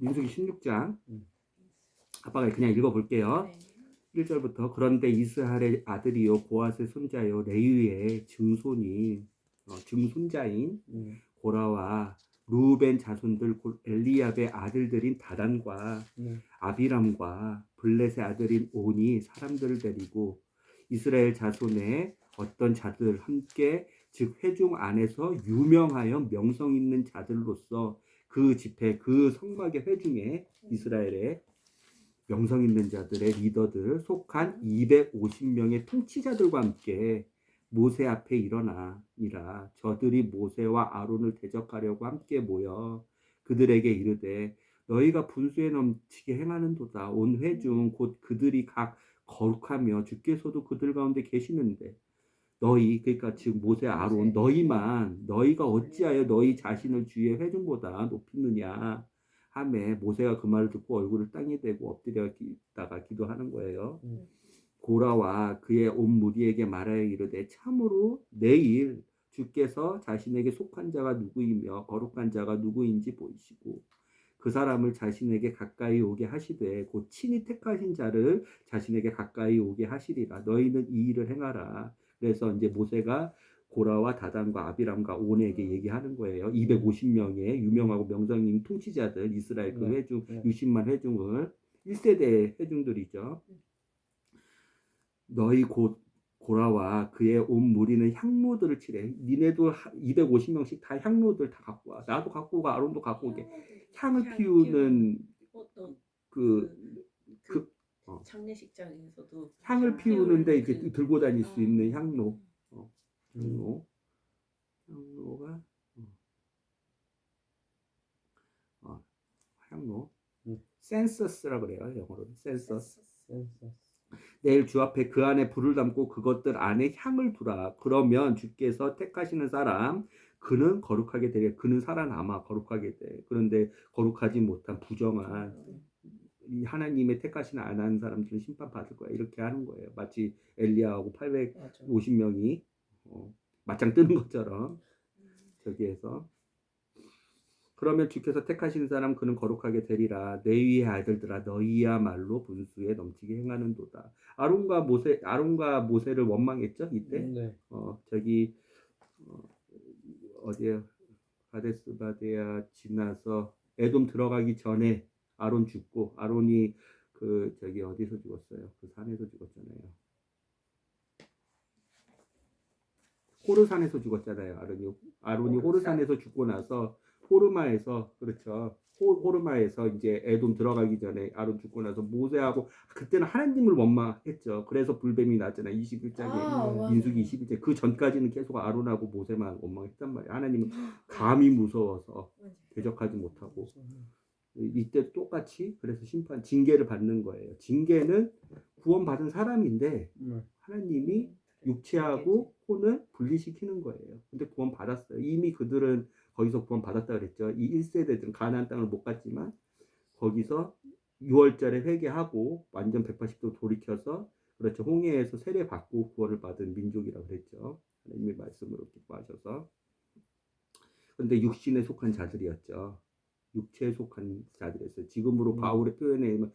Speaker 1: 민수기 16장. 아빠가 그냥 읽어볼게요.
Speaker 2: 네.
Speaker 1: 1절부터 그런데 이스라엘의 아들이요 고앗의 손자요 레위의 증손자인 고라와 루벤 자손들 엘리압의 아들들인 다단과 아비람과 블렛의 아들인 온이 사람들을 데리고 이스라엘 자손의 어떤 자들 함께 즉 회중 안에서 유명하여 명성 있는 자들로서 그 집회 그 성막의 회중에 이스라엘의 명성 있는 자들의 리더들 속한 250명의 통치자들과 함께 모세 앞에 일어나니라. 저들이 모세와 아론을 대적하려고 함께 모여 그들에게 이르되 너희가 분수에 넘치게 행하는도다. 온 회중 곧 그들이 각 거룩하며 주께서도 그들 가운데 계시는데 너희 그러니까 지금 모세 아론 너희가 어찌하여 너희 자신을 주의 회중보다 높이느냐 하매 모세가 그 말을 듣고 얼굴을 땅에 대고 엎드려다가 기도하는 거예요. 고라와 그의 온 무리에게 말하여 이르되 참으로 내일 주께서 자신에게 속한 자가 누구이며 거룩한 자가 누구인지 보이시고 그 사람을 자신에게 가까이 오게 하시되 곧 친히 택하신 자를 자신에게 가까이 오게 하시리라. 너희는 이 일을 행하라. 그래서 이제 모세가 고라와 다단과 아비람과 온에게 얘기하는 거예요. 250명의 유명하고 명성 있는 통치자들 이스라엘 그 회중 60만 회중을 1세대 회중들이죠. 너희 곧 고라와 그의 온 무리는 향로들을 치래. 니네도 250명씩 다 향로들 다 갖고 와. 나도 갖고 오고 아론도 갖고 오게. 향을 피우는
Speaker 4: 장례식장에서도
Speaker 1: 향을 피우는데 이렇게 들고 다닐 수 있는 향로. 향로가 향로. 센서스라 그래요. 영어로는 센서스. 내일 주 앞에 그 안에 불을 담고 그것들 안에 향을 두라. 그러면 주께서 택하시는 사람 그는 거룩하게 되게 그는 살아남아 거룩하게 돼. 그런데 거룩하지 못한 부정한 이 하나님의 택하시는 안 하는 사람들은 심판받을 거야. 이렇게 하는 거예요. 마치 엘리야하고 850명이 맞짱 뜨는 것처럼 저기에서 그러면 주께서 택하신 사람 그는 거룩하게 되리라. 레위의 아들들아 너희야말로 분수에 넘치게 행하는도다. 아론과 모세를 원망했죠 이때. 저기 어디에 가데스 바데아 지나서 에돔 들어가기 전에 아론 죽고 아론이 그 저기 어디서 죽었어요? 그 산에서 죽었잖아요. 호르산에서 죽었잖아요. 아론이 호르산에서 죽고 나서 호르마에서 그렇죠. 호르마에서 이제 에돔 들어가기 전에 아론 죽고 나서 모세하고 그때는 하나님을 원망했죠. 그래서 불뱀이 났잖아요. 21장에
Speaker 2: 맞아요.
Speaker 1: 민수기 21장 그 전까지는 계속 아론하고 모세만 원망했단 말이에요. 하나님은 감히 무서워서
Speaker 2: 맞아요.
Speaker 1: 대적하지 못하고 이때 똑같이 그래서 심판 징계를 받는 거예요. 징계는 구원받은 사람인데 하나님이 육체하고 혼을 분리시키는 거예요. 근데 구원 받았어요. 이미 그들은 거기서 구원 받았다 그랬죠. 이 1세대들은 가나안 땅을 못 갔지만 거기서 6월절에 회개하고 완전 180도 돌이켜서 그렇죠. 홍해에서 세례 받고 구원을 받은 민족이라고 그랬죠. 하나님의 말씀으로 기뻐하셔서. 근데 육신에 속한 자들이었죠. 육체에 속한 자들이었어요. 지금으로 바울의 표현에 의하면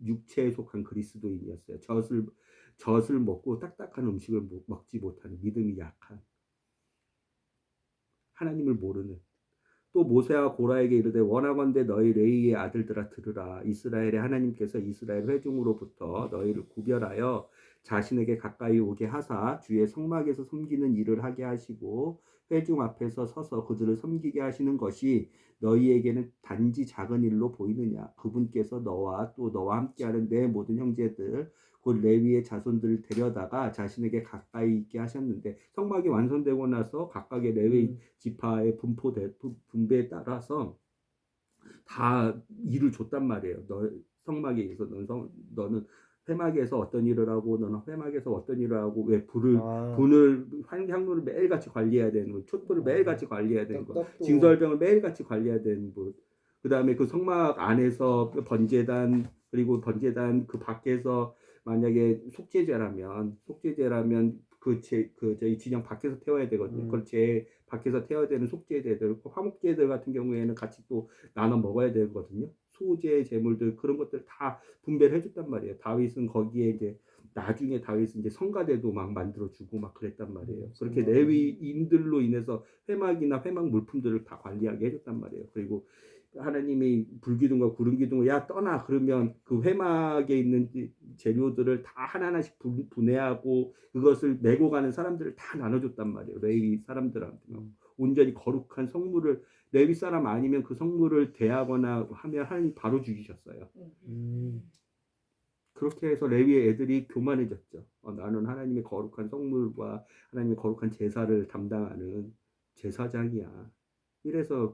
Speaker 1: 육체에 속한 그리스도인이었어요. 젖을 먹고 딱딱한 음식을 먹지 못하는 믿음이 약한 하나님을 모르는 또 모세와 고라에게 이르되 원하건대 너희 레위의 아들들아 들으라. 이스라엘의 하나님께서 이스라엘 회중으로부터 너희를 구별하여 자신에게 가까이 오게 하사 주의 성막에서 섬기는 일을 하게 하시고 회중 앞에서 서서 그들을 섬기게 하시는 것이 너희에게는 단지 작은 일로 보이느냐. 그분께서 너와 또 너와 함께하는 내 모든 형제들 곧 레위의 자손들을 데려다가 자신에게 가까이 있게 하셨는데 성막이 완성되고 나서 각각의 레위 지파의 분배에 따라서 다 일을 줬단 말이에요. 너 성막에 있어 너는 회막에서 어떤 일을 하고 너는 회막에서 어떤 일을 하고 왜 분을 향로를 매일같이 관리해야 되는 분, 촛불을 매일같이 관리해야 되는 분, 징설병을 매일같이 관리해야 되는 분, 그 다음에 그 성막 안에서 그 번제단 그리고 번제단 그 밖에서 만약에 속죄제라면 저희 진영 밖에서 태워야 되거든요. 그걸 제 밖에서 태워야 되는 속죄제들, 화목제들 같은 경우에는 같이 또 나눠 먹어야 되거든요. 소제, 제물들 그런 것들 다 분배를 해줬단 말이에요. 다윗은 거기에 이제 나중에 다윗은 이제 성가대도 막 만들어주고 막 그랬단 말이에요. 그렇게 레위인들로 인해서 회막이나 회막 물품들을 다 관리하게 해줬단 말이에요. 그리고 하나님이 불기둥과 구름기둥을 야 떠나 그러면 그 회막에 있는 재료들을 다 하나하나씩 분해하고 그것을 메고 가는 사람들을 다 나눠줬단 말이에요. 레위 사람들한테 온전히 거룩한 성물을 레위 사람 아니면 그 성물을 대하거나 하면 하나님 바로 죽이셨어요. 그렇게 해서 레위의 애들이 교만해졌죠. 나는 하나님의 거룩한 성물과 하나님의 거룩한 제사를 담당하는 제사장이야. 이래서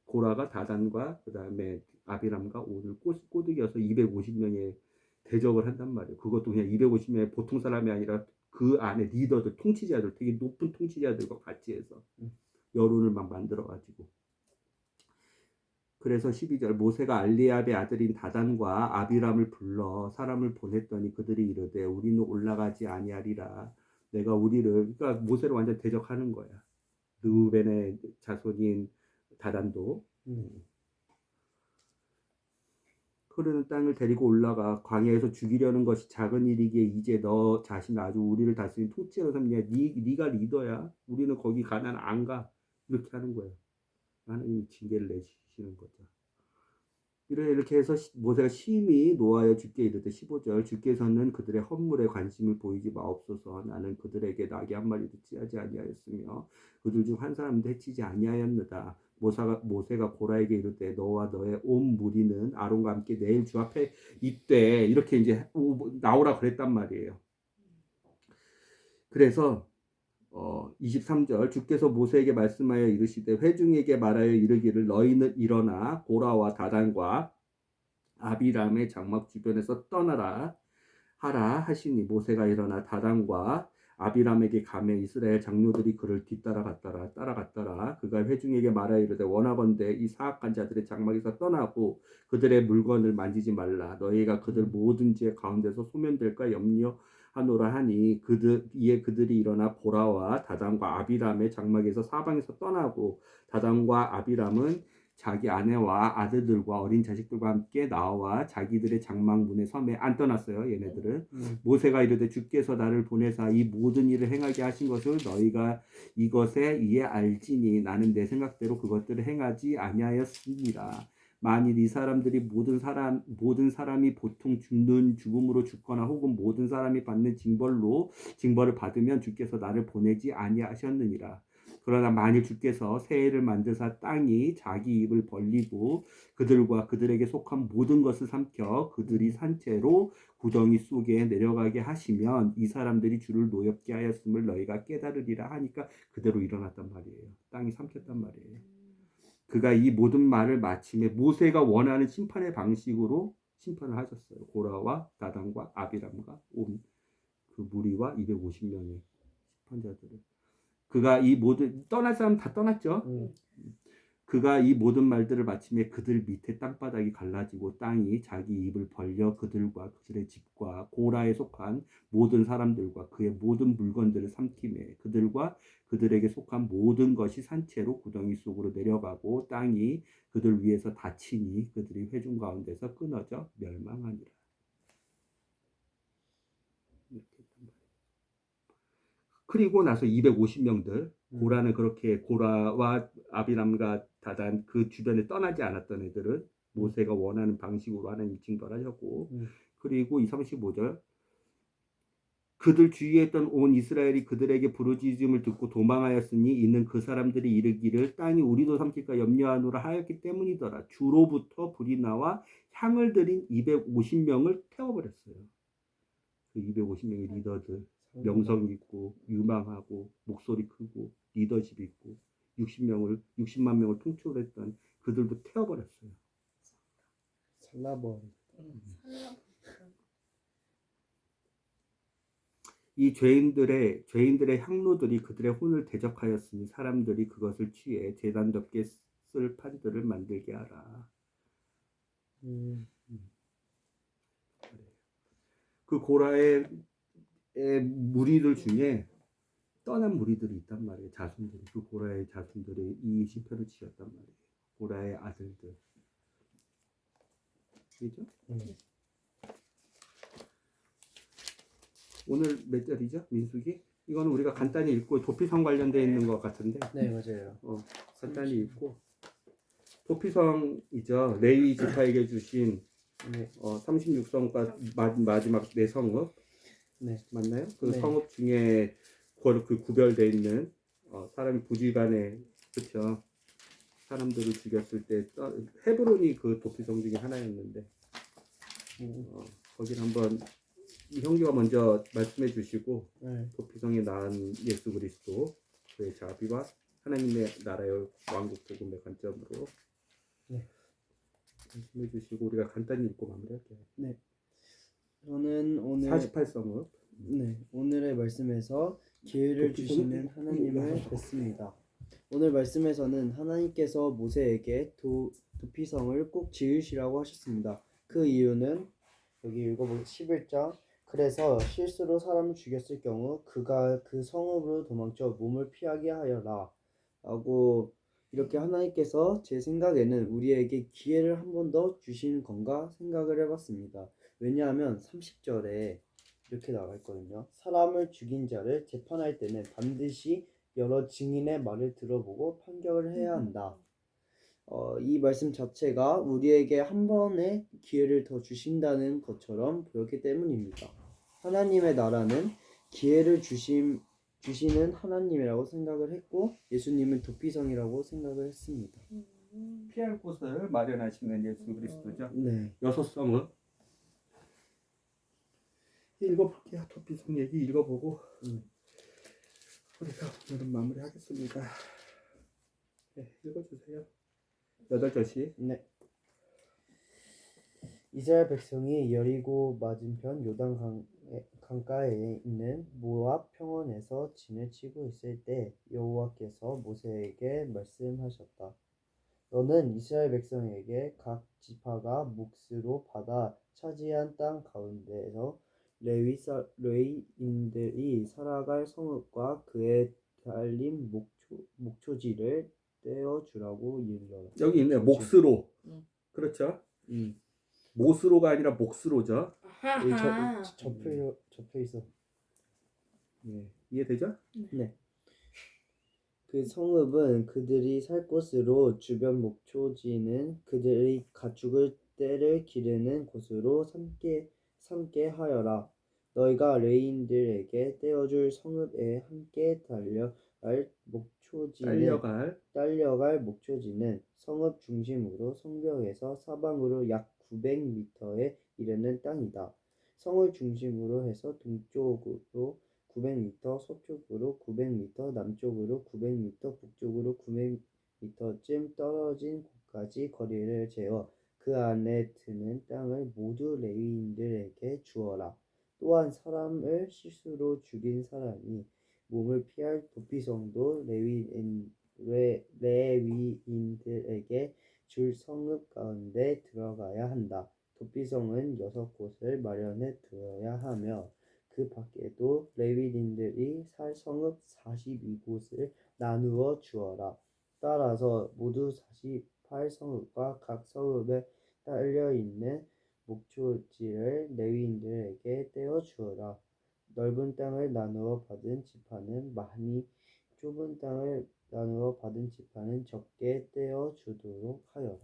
Speaker 1: 고라가 다단과 그 다음에 아비람과 온을 꼬드겨서 250명의 대적을 한단 말이에요. 그것도 그냥 250명의 보통 사람이 아니라 그 안에 리더들, 통치자들, 되게 높은 통치자들과 같이 해서 여론을 막 만들어가지고. 그래서 12절 모세가 알리압의 아들인 다단과 아비람을 불러 사람을 보냈더니 그들이 이르되 우리는 올라가지 아니하리라. 내가 우리를 그러니까 모세를 완전 대적하는 거야. 르우벤의 자손인 다단도 흐르는 땅을 데리고 올라가 광야에서 죽이려는 것이 작은 일이기에 이제 너 자신 아주 우리를 다스린 통치자로 삼냐. 네가 리더야. 우리는 거기 가난 안 가. 이렇게 하는 거예요. 하나님이 징계를 내시는 거죠. 이렇게 해서 모세가 심히 노하여 주께 이르되 15절 주께서는 그들의 헌물에 관심을 보이지 마옵소서. 나는 그들에게 나귀 한 마리도 찌하지 아니하였으며 그들 중 한 사람도 해치지 아니하였느다. 모세가 고라에게 이르되 너와 너의 온 무리는 아론과 함께 내일 주 앞에 있되 이렇게 이제 나오라 그랬단 말이에요. 그래서 23절 주께서 모세에게 말씀하여 이르시되 회중에게 말하여 이르기를 너희는 일어나 고라와 다단과 아비람의 장막 주변에서 떠나라 하라 하시니 모세가 일어나 다단과 아비람에게 가매 이스라엘 장로들이 그를 따라갔더라. 그가 회중에게 말하여 이르되 원하건대 이 사악한 자들의 장막에서 떠나고 그들의 물건을 만지지 말라. 너희가 그들 모든 죄 가운데서 소멸될까 염려하노라 하니 이에 그들이 일어나 보라와 다단과 아비람의 장막에서 사방에서 떠나고 다단과 아비람은 자기 아내와 아들들과 어린 자식들과 함께 나와 자기들의 장막 문에 섬에 안 떠났어요. 얘네들은 모세가 이르되 주께서 나를 보내사 이 모든 일을 행하게 하신 것을 너희가 이것에 이에 알지니 나는 내 생각대로 그것들을 행하지 아니하였습니다. 만일 이 사람들이 모든 사람이 보통 죽음으로 죽거나 혹은 모든 사람이 받는 징벌을 받으면 주께서 나를 보내지 아니하셨느니라. 그러나 만일 주께서 새해를 만드사 땅이 자기 입을 벌리고 그들과 그들에게 속한 모든 것을 삼켜 그들이 산채로 구덩이 속에 내려가게 하시면 이 사람들이 주를 노엽게 하였음을 너희가 깨달으리라 하니까 그대로 일어났단 말이에요. 땅이 삼켰단 말이에요. 그가 이 모든 말을 마침에 모세가 원하는 심판의 방식으로 심판을 하셨어요. 고라와 다단과 아비람과 온 그 무리와 250명의 심판자들을. 그가 이 모든 떠날 사람 다 떠났죠. 그가 이 모든 말들을 마침에 그들 밑에 땅바닥이 갈라지고 땅이 자기 입을 벌려 그들과 그들의 집과 고라에 속한 모든 사람들과 그의 모든 물건들을 삼키매 그들과 그들에게 속한 모든 것이 산채로 구덩이 속으로 내려가고 땅이 그들 위에서 닫히니 그들이 회중 가운데서 끊어져 멸망하니라. 그리고 나서 250명들 고라는 그렇게 고라와 아비람과 다단 그 주변에 떠나지 않았던 애들은 모세가 원하는 방식으로 하나님 징벌하셨고 그리고 35절 그들 주위에 있던 온 이스라엘이 그들에게 부르짖음을 듣고 도망하였으니 이는 그 사람들이 이르기를 땅이 우리도 삼킬까 염려하노라 하였기 때문이더라. 주로부터 불이 나와 향을 들인 250명을 태워버렸어요. 그 250명의 리더들 명성 있고 유망하고 목소리 크고 리더십 있고 60만 명을 통솔했던 그들도 태워버렸어요.
Speaker 3: 살라버리.
Speaker 1: 이 죄인들의 향로들이 그들의 혼을 대적하였으니 사람들이 그것을 취해 제단덮게 쓸 판들을 만들게 하라. 그 고라의 무리들 중에 떠난 무리들이 있단 말이에요. 자손들이 그 고라의 자손들이 이 시편을 지었단 말이에요. 고라의 아들들. 그죠? 오늘 몇 절이죠? 민수기? 이거는 우리가 간단히 읽고 도피성 관련되어 있는 것 같은데.
Speaker 3: 네, 맞아요.
Speaker 1: 간단히 읽고 도피성이죠. 레위 지파에게 주신 36성과 마지막 네 성읍.
Speaker 3: 네.
Speaker 1: 맞나요? 그
Speaker 3: 네.
Speaker 1: 성읍 중에 그 구별되어 있는 사람이 부지간에 그렇죠. 사람들을 죽였을 때 헤브론이 그 도피성 중에 하나였는데 거기를 한번 형제가 먼저 말씀해 주시고 도피성에 낳은 예수 그리스도 그의 자비와 하나님의 나라의 왕국 복음의 관점으로 말씀해 주시고 우리가 간단히 읽고 마무리할게요.
Speaker 3: 네. 저는 오늘
Speaker 1: 48성읍
Speaker 3: 오늘의 말씀에서 기회를 주시는 하나님을 뵙습니다. 오늘 말씀에서는 하나님께서 모세에게 도피성을 꼭 지으시라고 하셨습니다. 그 이유는 여기 읽어보면 11장 그래서 실수로 사람을 죽였을 경우 그가 그 성읍으로 도망쳐 몸을 피하게 하여라 라고 이렇게 하나님께서 제 생각에는 우리에게 기회를 한 번 더 주시는 건가 생각을 해봤습니다. 왜냐하면 30절에 이렇게 나와 있거든요. 사람을 죽인 자를 재판할 때는 반드시 여러 증인의 말을 들어보고 판결을 해야 한다. 이 말씀 자체가 우리에게 한 번의 기회를 더 주신다는 것처럼 보였기 때문입니다. 하나님의 나라는 기회를 주시는 하나님이라고 생각을 했고 예수님은 도피성이라고 생각을 했습니다.
Speaker 1: 피할 곳을 마련하시는 예수 그리스도죠.
Speaker 3: 네.
Speaker 1: 6성읍 읽어볼게요. 도피성 얘기 읽어보고 우리가 오늘은 마무리하겠습니다. 네, 읽어주세요. 8절씩.
Speaker 3: 네. 이스라엘 백성이 여리고 맞은편 요단 강가에 있는 모압 평원에서 진을 치고 있을 때 여호와께서 모세에게 말씀하셨다. 너는 이스라엘 백성에게 각 지파가 몫으로 받아 차지한 땅 가운데에서 레위인들이 살아갈 성읍과 그에 달린 목초지를 떼어주라고 일러라.
Speaker 1: 여기 있네요. 몫으로. 그렇죠. 못으로가 아니라 몫으로죠.
Speaker 3: 여기 접혀 있어.
Speaker 1: 네. 이해되죠?
Speaker 3: 네. 그 성읍은 그들이 살 곳으로 주변 목초지는 그들의 가축을 떼를 기르는 곳으로 삼게 하여라. 너희가 레인들에게 떼어줄 성읍에 함께 딸려갈 목초지는 성읍 중심으로 성벽에서 사방으로 약 900m에 이르는 땅이다. 성을 중심으로 해서 동쪽으로 900m, 서쪽으로 900m, 남쪽으로 900m, 북쪽으로 900m쯤 떨어진 곳까지 거리를 재어 그 안에 드는 땅을 모두 레위인들에게 주어라. 또한 사람을 실수로 죽인 사람이 몸을 피할 도피성도 레위인들에게 줄 성읍 가운데 들어가야 한다. 도피성은 6곳을 마련해 두어야 하며 그 밖에도 레위인들이 살 성읍 42곳을 나누어 주어라. 따라서 모두 48성읍과 각 성읍에 딸려있는 목초지를 레위인들에게 떼어 주어라. 넓은 땅을 나누어 받은 지파는 많이, 좁은 땅을 나누어 받은 지파는 적게 떼어 주도록 하여라.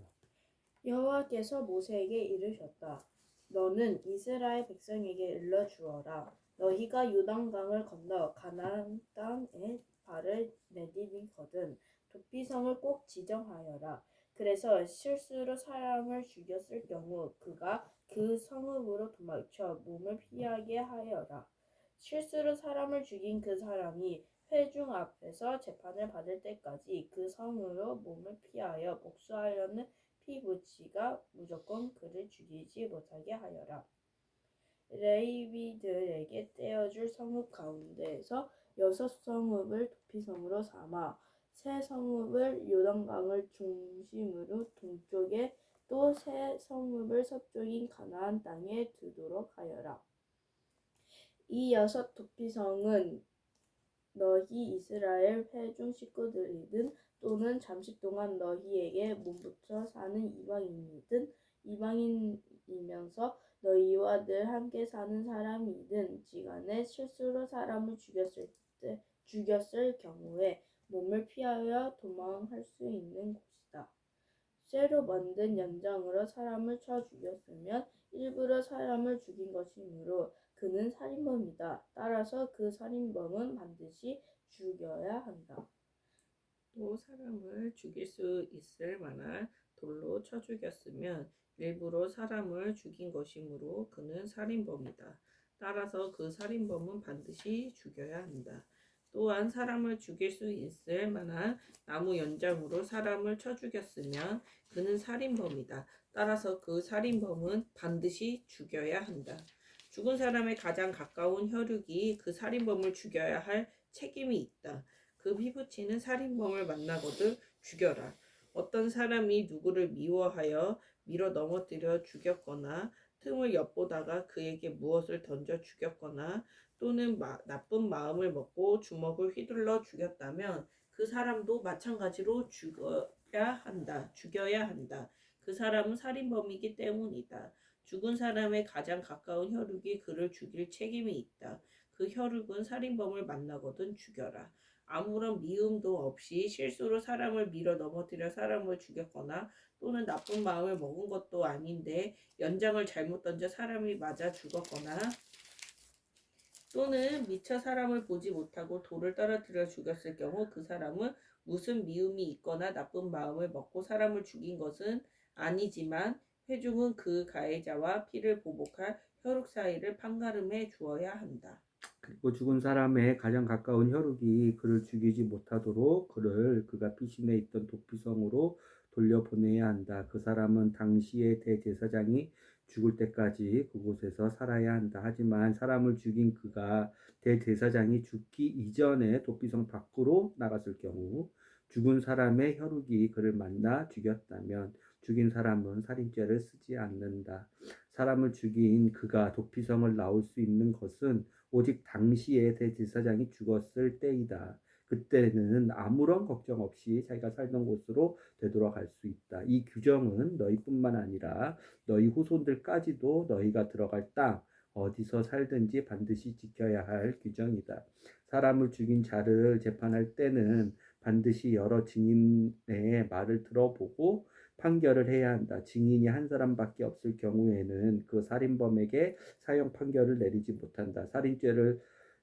Speaker 2: 여호와께서 모세에게 이르셨다. 너는 이스라엘 백성에게 일러 주어라. 너희가 요단강을 건너 가나안 땅에 발을 내디디거든 도피성을 꼭 지정하여라. 그래서 실수로 사람을 죽였을 경우 그가 그 성읍으로 도망쳐 몸을 피하게 하여라. 실수로 사람을 죽인 그 사람이 회중 앞에서 재판을 받을 때까지 그 성으로 몸을 피하여 복수하려는 피부치가 무조건 그를 죽이지 못하게 하여라. 레위들에게 떼어줄 성읍 가운데에서 6성읍을 도피성으로 삼아 세 성읍을 요단강을 중심으로 동쪽에 또 세 성읍을 서쪽인 가나안 땅에 두도록 하여라. 이 6 도피성은 너희 이스라엘 회중 식구들이든 또는 잠시 동안 너희에게 몸붙여 사는 이방인이든 이방인이면서 너희와 늘 함께 사는 사람이든 지간에 실수로 사람을 죽였을 경우에 몸을 피하여 도망할 수 있는 곳이다. 쇠로 만든 연장으로 사람을 쳐 죽였으면 일부러 사람을 죽인 것이므로 그는 살인범이다. 따라서 그 살인범은 반드시 죽여야 한다.
Speaker 4: 또 사람을 죽일 수 있을 만한 돌로 쳐 죽였으면 일부러 사람을 죽인 것이므로 그는 살인범이다. 따라서 그 살인범은 반드시 죽여야 한다. 또한 사람을 죽일 수 있을 만한 나무 연장으로 사람을 쳐 죽였으면 그는 살인범이다. 따라서 그 살인범은 반드시 죽여야 한다. 죽은 사람의 가장 가까운 혈육이 그 살인범을 죽여야 할 책임이 있다. 그 피부치는 살인범을 만나거든 죽여라. 어떤 사람이 누구를 미워하여 밀어 넘어뜨려 죽였거나 틈을 엿보다가 그에게 무엇을 던져 죽였거나 또는 나쁜 마음을 먹고 주먹을 휘둘러 죽였다면 그 사람도 마찬가지로 죽여야 한다. 그 사람은 살인범이기 때문이다. 죽은 사람의 가장 가까운 혈육이 그를 죽일 책임이 있다. 그 혈육은 살인범을 만나거든 죽여라. 아무런 미움도 없이 실수로 사람을 밀어 넘어뜨려 사람을 죽였거나 또는 나쁜 마음을 먹은 것도 아닌데 연장을 잘못 던져 사람이 맞아 죽었거나 또는 미처 사람을 보지 못하고 돌을 떨어뜨려 죽였을 경우 그 사람은 무슨 미움이 있거나 나쁜 마음을 먹고 사람을 죽인 것은 아니지만 회중은 그 가해자와 피를 보복할 혈육 사이를 판가름해 주어야 한다.
Speaker 1: 그리고 죽은 사람의 가장 가까운 혈육이 그를 죽이지 못하도록 그를 그가 피신해 있던 도피성으로 돌려보내야 한다. 그 사람은 당시의 대제사장이 죽을 때까지 그곳에서 살아야 한다. 하지만 사람을 죽인 그가 대제사장이 죽기 이전에 도피성 밖으로 나갔을 경우 죽은 사람의 혈육이 그를 만나 죽였다면 죽인 사람은 살인죄를 쓰지 않는다. 사람을 죽인 그가 도피성을 나올 수 있는 것은 오직 당시에 대제사장이 죽었을 때이다. 그때는 아무런 걱정 없이 자기가 살던 곳으로 되돌아갈 수 있다. 이 규정은 너희뿐만 아니라 너희 후손들까지도 너희가 들어갈 땅 어디서 살든지 반드시 지켜야 할 규정이다. 사람을 죽인 자를 재판할 때는 반드시 여러 증인의 말을 들어보고 판결을 해야 한다. 증인이 한 사람밖에 없을 경우에는 그 살인범에게 사형 판결을 내리지 못한다. 살인죄에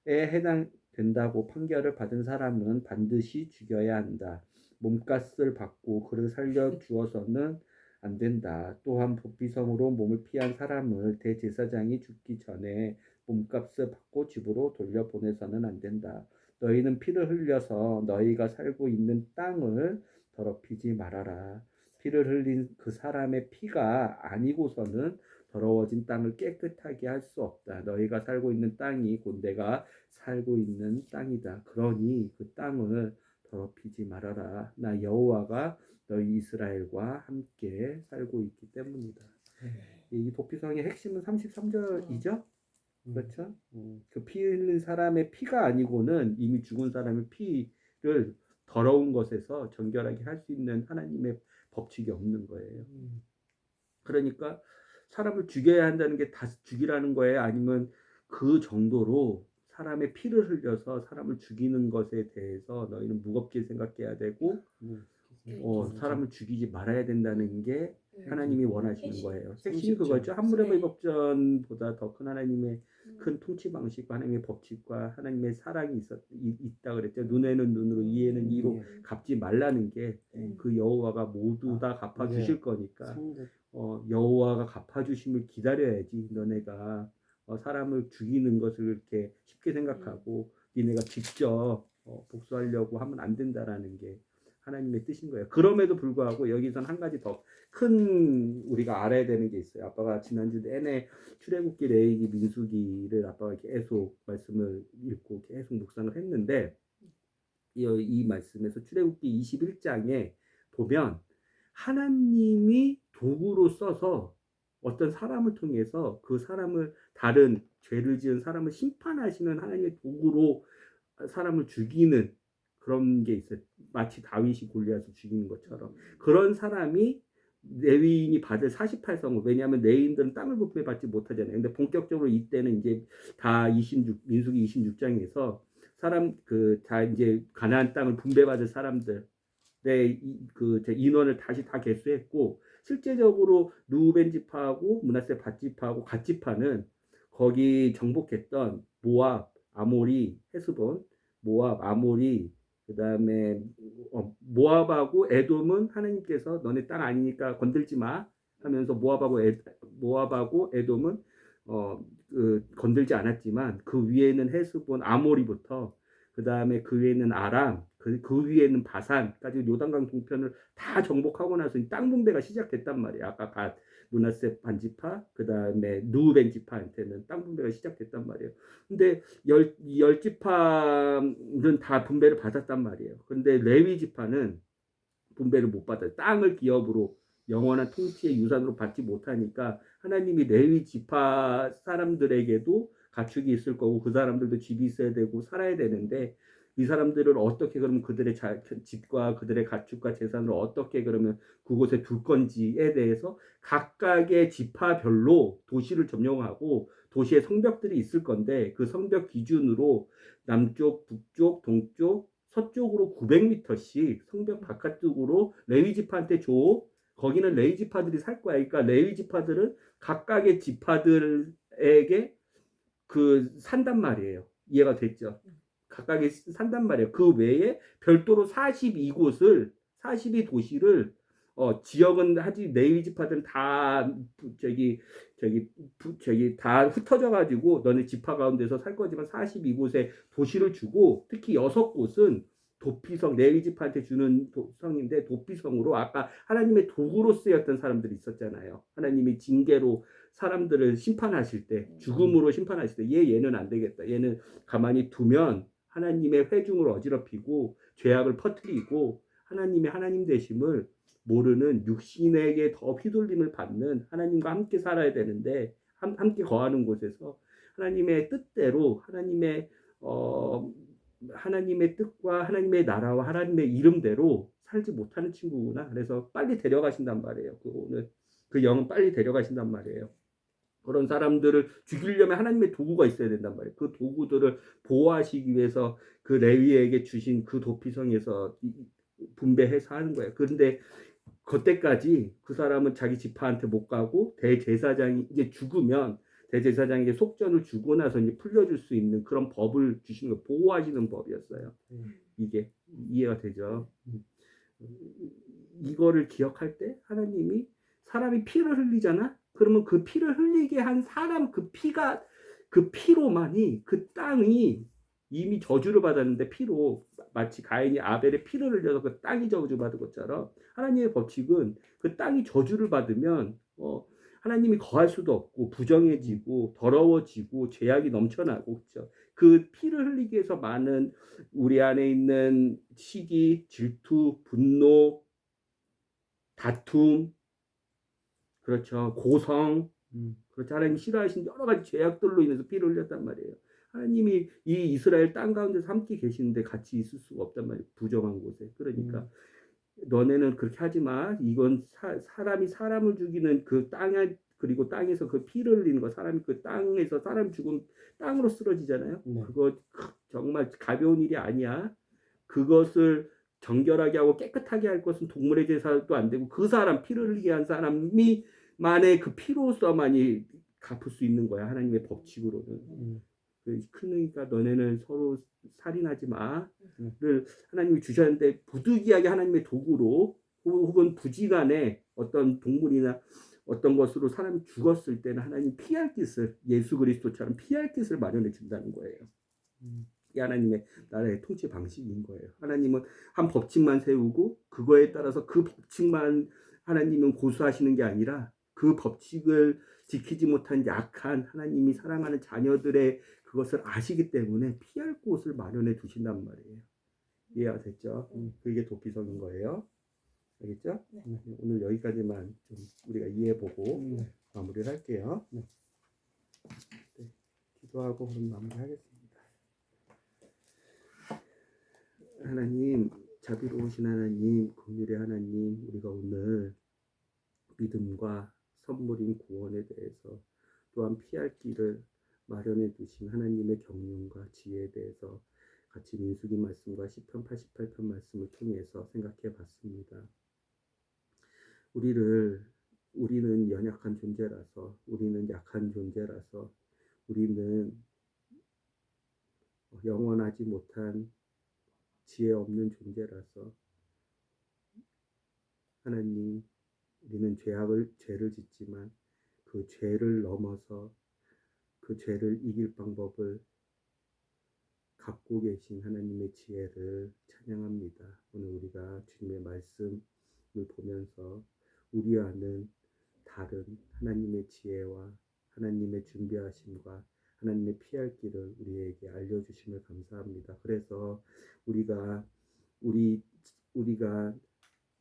Speaker 1: 해당된다고 판결을 받은 사람은 반드시 죽여야 한다. 몸값을 받고 그를 살려 주어서는 안 된다. 또한 도피성으로 몸을 피한 사람을 대제사장이 죽기 전에 몸값을 받고 집으로 돌려보내서는 안 된다. 너희는 피를 흘려서 너희가 살고 있는 땅을 더럽히지 말아라. 피를 흘린 그 사람의 피가 아니고서는 더러워진 땅을 깨끗하게 할 수 없다. 너희가 살고 있는 땅이 곧 내가 살고 있는 땅이다. 그러니 그 땅을 더럽히지 말아라. 나 여호와가 너희 이스라엘과 함께 살고 있기 때문이다. 이 도피성의 핵심은 33절이죠. 그렇죠? 그 피 흘린 사람의 피가 아니고는 이미 죽은 사람의 피를 더러운 것에서 정결하게 할 수 있는 하나님의 법칙이 없는 거예요. 그러니까 사람을 죽여야 한다는 게 다 죽이라는 거예요? 아니면 그 정도로 사람의 피를 흘려서 사람을 죽이는 것에 대해서 너희는 무겁게 생각해야 되고 사람을 죽이지 말아야 된다는 게 하나님이 원하시는
Speaker 2: 핵심.
Speaker 1: 거예요. 핵심이 그거죠. 함무렴의 법전보다 더 큰 하나님의 큰 통치 방식과 하나님의 법칙과 하나님의 사랑이 있다 그랬죠. 눈에는 눈으로 이에는 이로 갚지 말라는 게 그 여호와가 모두 다 갚아주실 거니까 여호와가 갚아주심을 기다려야지. 너네가 사람을 죽이는 것을 이렇게 쉽게 생각하고 니네가 직접 복수하려고 하면 안 된다라는 게 하나님의 뜻인 거예요. 그럼에도 불구하고 여기선 한 가지 더 큰 우리가 알아야 되는 게 있어요. 아빠가 지난주 내내 출애굽기, 레위기, 민수기를 아빠가 계속 말씀을 읽고 계속 묵상을 했는데 이 말씀에서 출애굽기 21장에 보면 하나님이 도구로 써서 어떤 사람을 통해서 그 사람을 다른 죄를 지은 사람을 심판하시는 하나님의 도구로 사람을 죽이는 그런 게 있어요. 마치 다윗이 골리앗을 죽이는 것처럼 그런 사람이 레위인이 받을 48성읍. 왜냐하면 레위인들은 땅을 분배받지 못하잖아요. 근데 본격적으로 이때는 이제 다 민수기 26장에서 사람 다 이제 가나안 땅을 분배받을 사람들 인원을 다시 다 개수했고 실제적으로 루벤 지파하고 므낫세 밧 지파하고 갓 지파는 거기 정복했던 모압, 아모리, 헤스본, 모압, 아모리 그다음에 모압하고 에돔은 하나님께서 너네 땅 아니니까 건들지 마 하면서 모압하고 에돔은 건들지 않았지만 그 위에는 헤스본, 아모리부터 그다음에 그 위에는 아람, 그 위에는 바산까지 요단강 동편을 다 정복하고 나서 땅 분배가 시작됐단 말이야. 아까 갓 므낫세 반지파 그다음에 누벤 지파한테는 땅 분배가 시작됐단 말이에요. 근데 열 지파는 다 분배를 받았단 말이에요. 근데 레위 지파는 분배를 못 받아요. 땅을 기업으로 영원한 통치의 유산으로 받지 못하니까 하나님이 레위 지파 사람들에게도 가축이 있을 거고 그 사람들도 집이 있어야 되고 살아야 되는데 이 사람들을 어떻게 그러면 그들의 집과 그들의 가축과 재산을 어떻게 그러면 그곳에 둘 건지에 대해서 각각의 지파별로 도시를 점령하고 도시의 성벽들이 있을 건데 그 성벽 기준으로 남쪽, 북쪽, 동쪽, 서쪽으로 900m씩 성벽 바깥쪽으로 레위 지파한테 줘. 거기는 레위 지파들이 살 거야. 그러니까 레위 지파들은 각각의 지파들에게 산단 말이에요. 이해가 됐죠? 각각이 산단 말이에요. 그 외에 별도로 42도시를 지역은 하지 레위 지파들은 다 다 흩어져 가지고 너네 지파 가운데서 살 거지만 42곳에 도시를 주고 특히 6곳은 도피성 레위 지파한테 주는 성인데 도피성으로 아까 하나님의 도구로 쓰였던 사람들이 있었잖아요. 하나님이 징계로 사람들을 심판하실 때 죽음으로 심판하실 때 얘는 안 되겠다. 얘는 가만히 두면 하나님의 회중을 어지럽히고 죄악을 퍼뜨리고 하나님의 하나님 되심을 모르는 육신에게 더 휘둘림을 받는 하나님과 함께 살아야 되는데 함께 거하는 곳에서 하나님의 뜻대로 하나님의 뜻과 하나님의 나라와 하나님의 이름대로 살지 못하는 친구구나. 그래서 빨리 데려가신단 말이에요. 오늘 그 영은 빨리 데려가신단 말이에요. 그런 사람들을 죽이려면 하나님의 도구가 있어야 된단 말이에요. 그 도구들을 보호하시기 위해서 그 레위에게 주신 그 도피성에서 분배해서 하는 거예요. 그런데 그때까지 그 사람은 자기 지파한테 못 가고 대제사장이 이제 죽으면 대제사장에게 속전을 주고 나서 이제 풀려줄 수 있는 그런 법을 주시는 거, 보호하시는 법이었어요. 이게 이해가 되죠? 이거를 기억할 때 하나님이 사람이 피를 흘리잖아. 그러면 그 피를 흘리게 한 사람 그 피가 그 피로만이 그 땅이 이미 저주를 받았는데 피로 마치 가인이 아벨의 피를 흘려서 그 땅이 저주받은 것처럼 하나님의 법칙은 그 땅이 저주를 받으면 하나님이 거할 수도 없고 부정해지고 더러워지고 죄악이 넘쳐나고 그렇죠. 그 피를 흘리기 위해서 많은 우리 안에 있는 시기, 질투, 분노, 다툼, 그렇죠. 고성, 그렇죠. 하나님 싫어하신 여러 가지 죄악들로 인해서 피를 흘렸단 말이에요. 하나님이 이 이스라엘 땅 가운데서 함께 계시는데 같이 있을 수가 없단 말이에요. 부정한 곳에. 그러니까 너네는 그렇게 하지 마. 이건 사람이 사람을 죽이는 그 땅에 그리고 땅에서 그 피를 흘리는 거 사람이 그 땅에서 사람 죽은 땅으로 쓰러지잖아요.
Speaker 3: 네.
Speaker 1: 그거 정말 가벼운 일이 아니야. 그것을 정결하게 하고 깨끗하게 할 것은 동물의 제사도 안 되고 그 사람 피를 흘리게 한 사람이 만의 그 피로서만이 갚을 수 있는 거야. 하나님의 법칙으로는. 그러니까 너네는 서로 살인하지 마를 하나님이 주셨는데 부득이하게 하나님의 도구로 혹은 부지간에 어떤 동물이나 어떤 것으로 사람이 죽었을 때는 하나님 피할 짓을 예수 그리스도처럼 피할 짓을 마련해 준다는 거예요. 이 하나님의 나라의 통치 방식인 거예요. 하나님은 한 법칙만 세우고 그거에 따라서 그 법칙만 하나님은 고수하시는 게 아니라 그 법칙을 지키지 못한 약한 하나님이 사랑하는 자녀들의 그것을 아시기 때문에 피할 곳을 마련해 두신단 말이에요. 이해가 됐죠? 그게 도피성인 거예요. 알겠죠?
Speaker 2: 네.
Speaker 1: 오늘 여기까지만 좀 우리가 이해해보고 마무리를 할게요. 네. 기도하고 그럼 마무리하겠습니다. 하나님, 자비로우신 하나님, 긍휼의 하나님, 우리가 오늘 믿음과 선물인 구원에 대해서 또한 피할 길을 마련해 두신 하나님의 경륜과 지혜에 대해서 같이 민수기 말씀과 시편 88편 말씀을 통해서 생각해 봤습니다. 우리는 연약한 존재라서, 우리는 약한 존재라서, 우리는 영원하지 못한 지혜 없는 존재라서 하나님, 우리는 죄를 짓지만 그 죄를 넘어서 그 죄를 이길 방법을 갖고 계신 하나님의 지혜를 찬양합니다. 오늘 우리가 주님의 말씀을 보면서 우리 안은 다른 하나님의 지혜와 하나님의 준비하심과 하나님의 피할 길을 우리에게 알려주심을 감사합니다. 그래서 우리가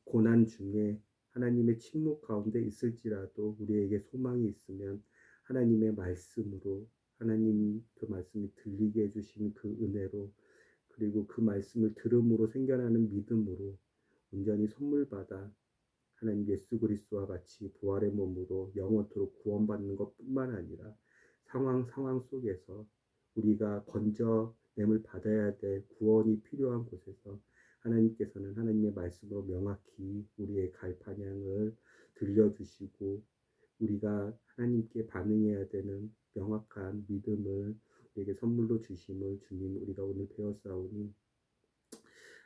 Speaker 1: 고난 중에 하나님의 침묵 가운데 있을지라도 우리에게 소망이 있으면 하나님의 말씀으로 하나님 그 말씀이 들리게 해주신 그 은혜로 그리고 그 말씀을 들음으로 생겨나는 믿음으로 온전히 선물 받아 하나님 예수 그리스도와 같이 부활의 몸으로 영원토록 구원받는 것뿐만 아니라 상황 속에서 우리가 건져냄을 받아야 될 구원이 필요한 곳에서 하나님께서는 하나님의 말씀으로 명확히 우리의 갈 방향을 들려주시고 우리가 하나님께 반응해야 되는 명확한 믿음을 우리에게 선물로 주심을 주님 우리가 오늘 배웠사오니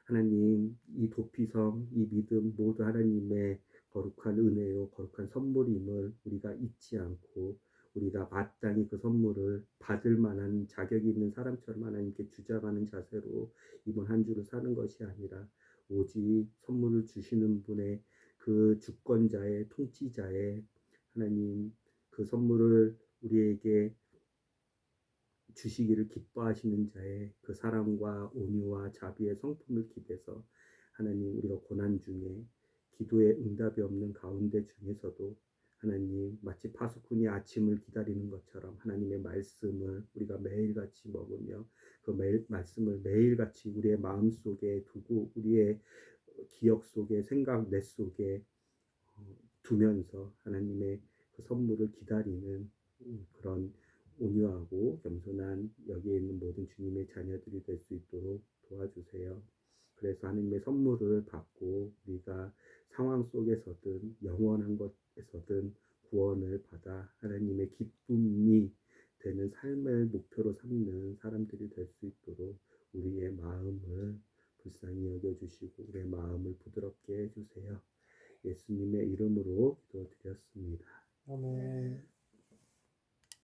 Speaker 1: 하나님 이 도피성 이 믿음 모두 하나님의 거룩한 은혜요 거룩한 선물임을 우리가 잊지 않고 우리가 마땅히 그 선물을 받을 만한 자격이 있는 사람처럼 하나님께 주장하는 자세로 이번 한 주를 사는 것이 아니라 오직 선물을 주시는 분의 그 주권자의 통치자의 하나님 그 선물을 우리에게 주시기를 기뻐하시는 자의 그 사랑과 온유와 자비의 성품을 기대서 하나님 우리가 고난 중에 기도의 응답이 없는 가운데 중에서도 하나님 마치 파수꾼이 아침을 기다리는 것처럼 하나님의 말씀을 우리가 매일같이 먹으며 그 말씀을 매일같이 우리의 마음속에 두고 우리의 기억 속에 생각 내 속에 두면서 하나님의 그 선물을 기다리는 그런 온유하고 겸손한 여기에 있는 모든 주님의 자녀들이 될 수 있도록 도와주세요. 그래서 하나님의 선물을 받고 우리가 상황 속에서든 영원한 것에서든 구원을 받아 하나님의 기쁨이 되는 삶을 목표로 삼는 사람들이 될 수 있도록 우리의 마음을 불쌍히 여겨주시고 우리의 마음을 부드럽게 해주세요. 예수님의 이름으로 기도드렸습니다.
Speaker 3: 아멘.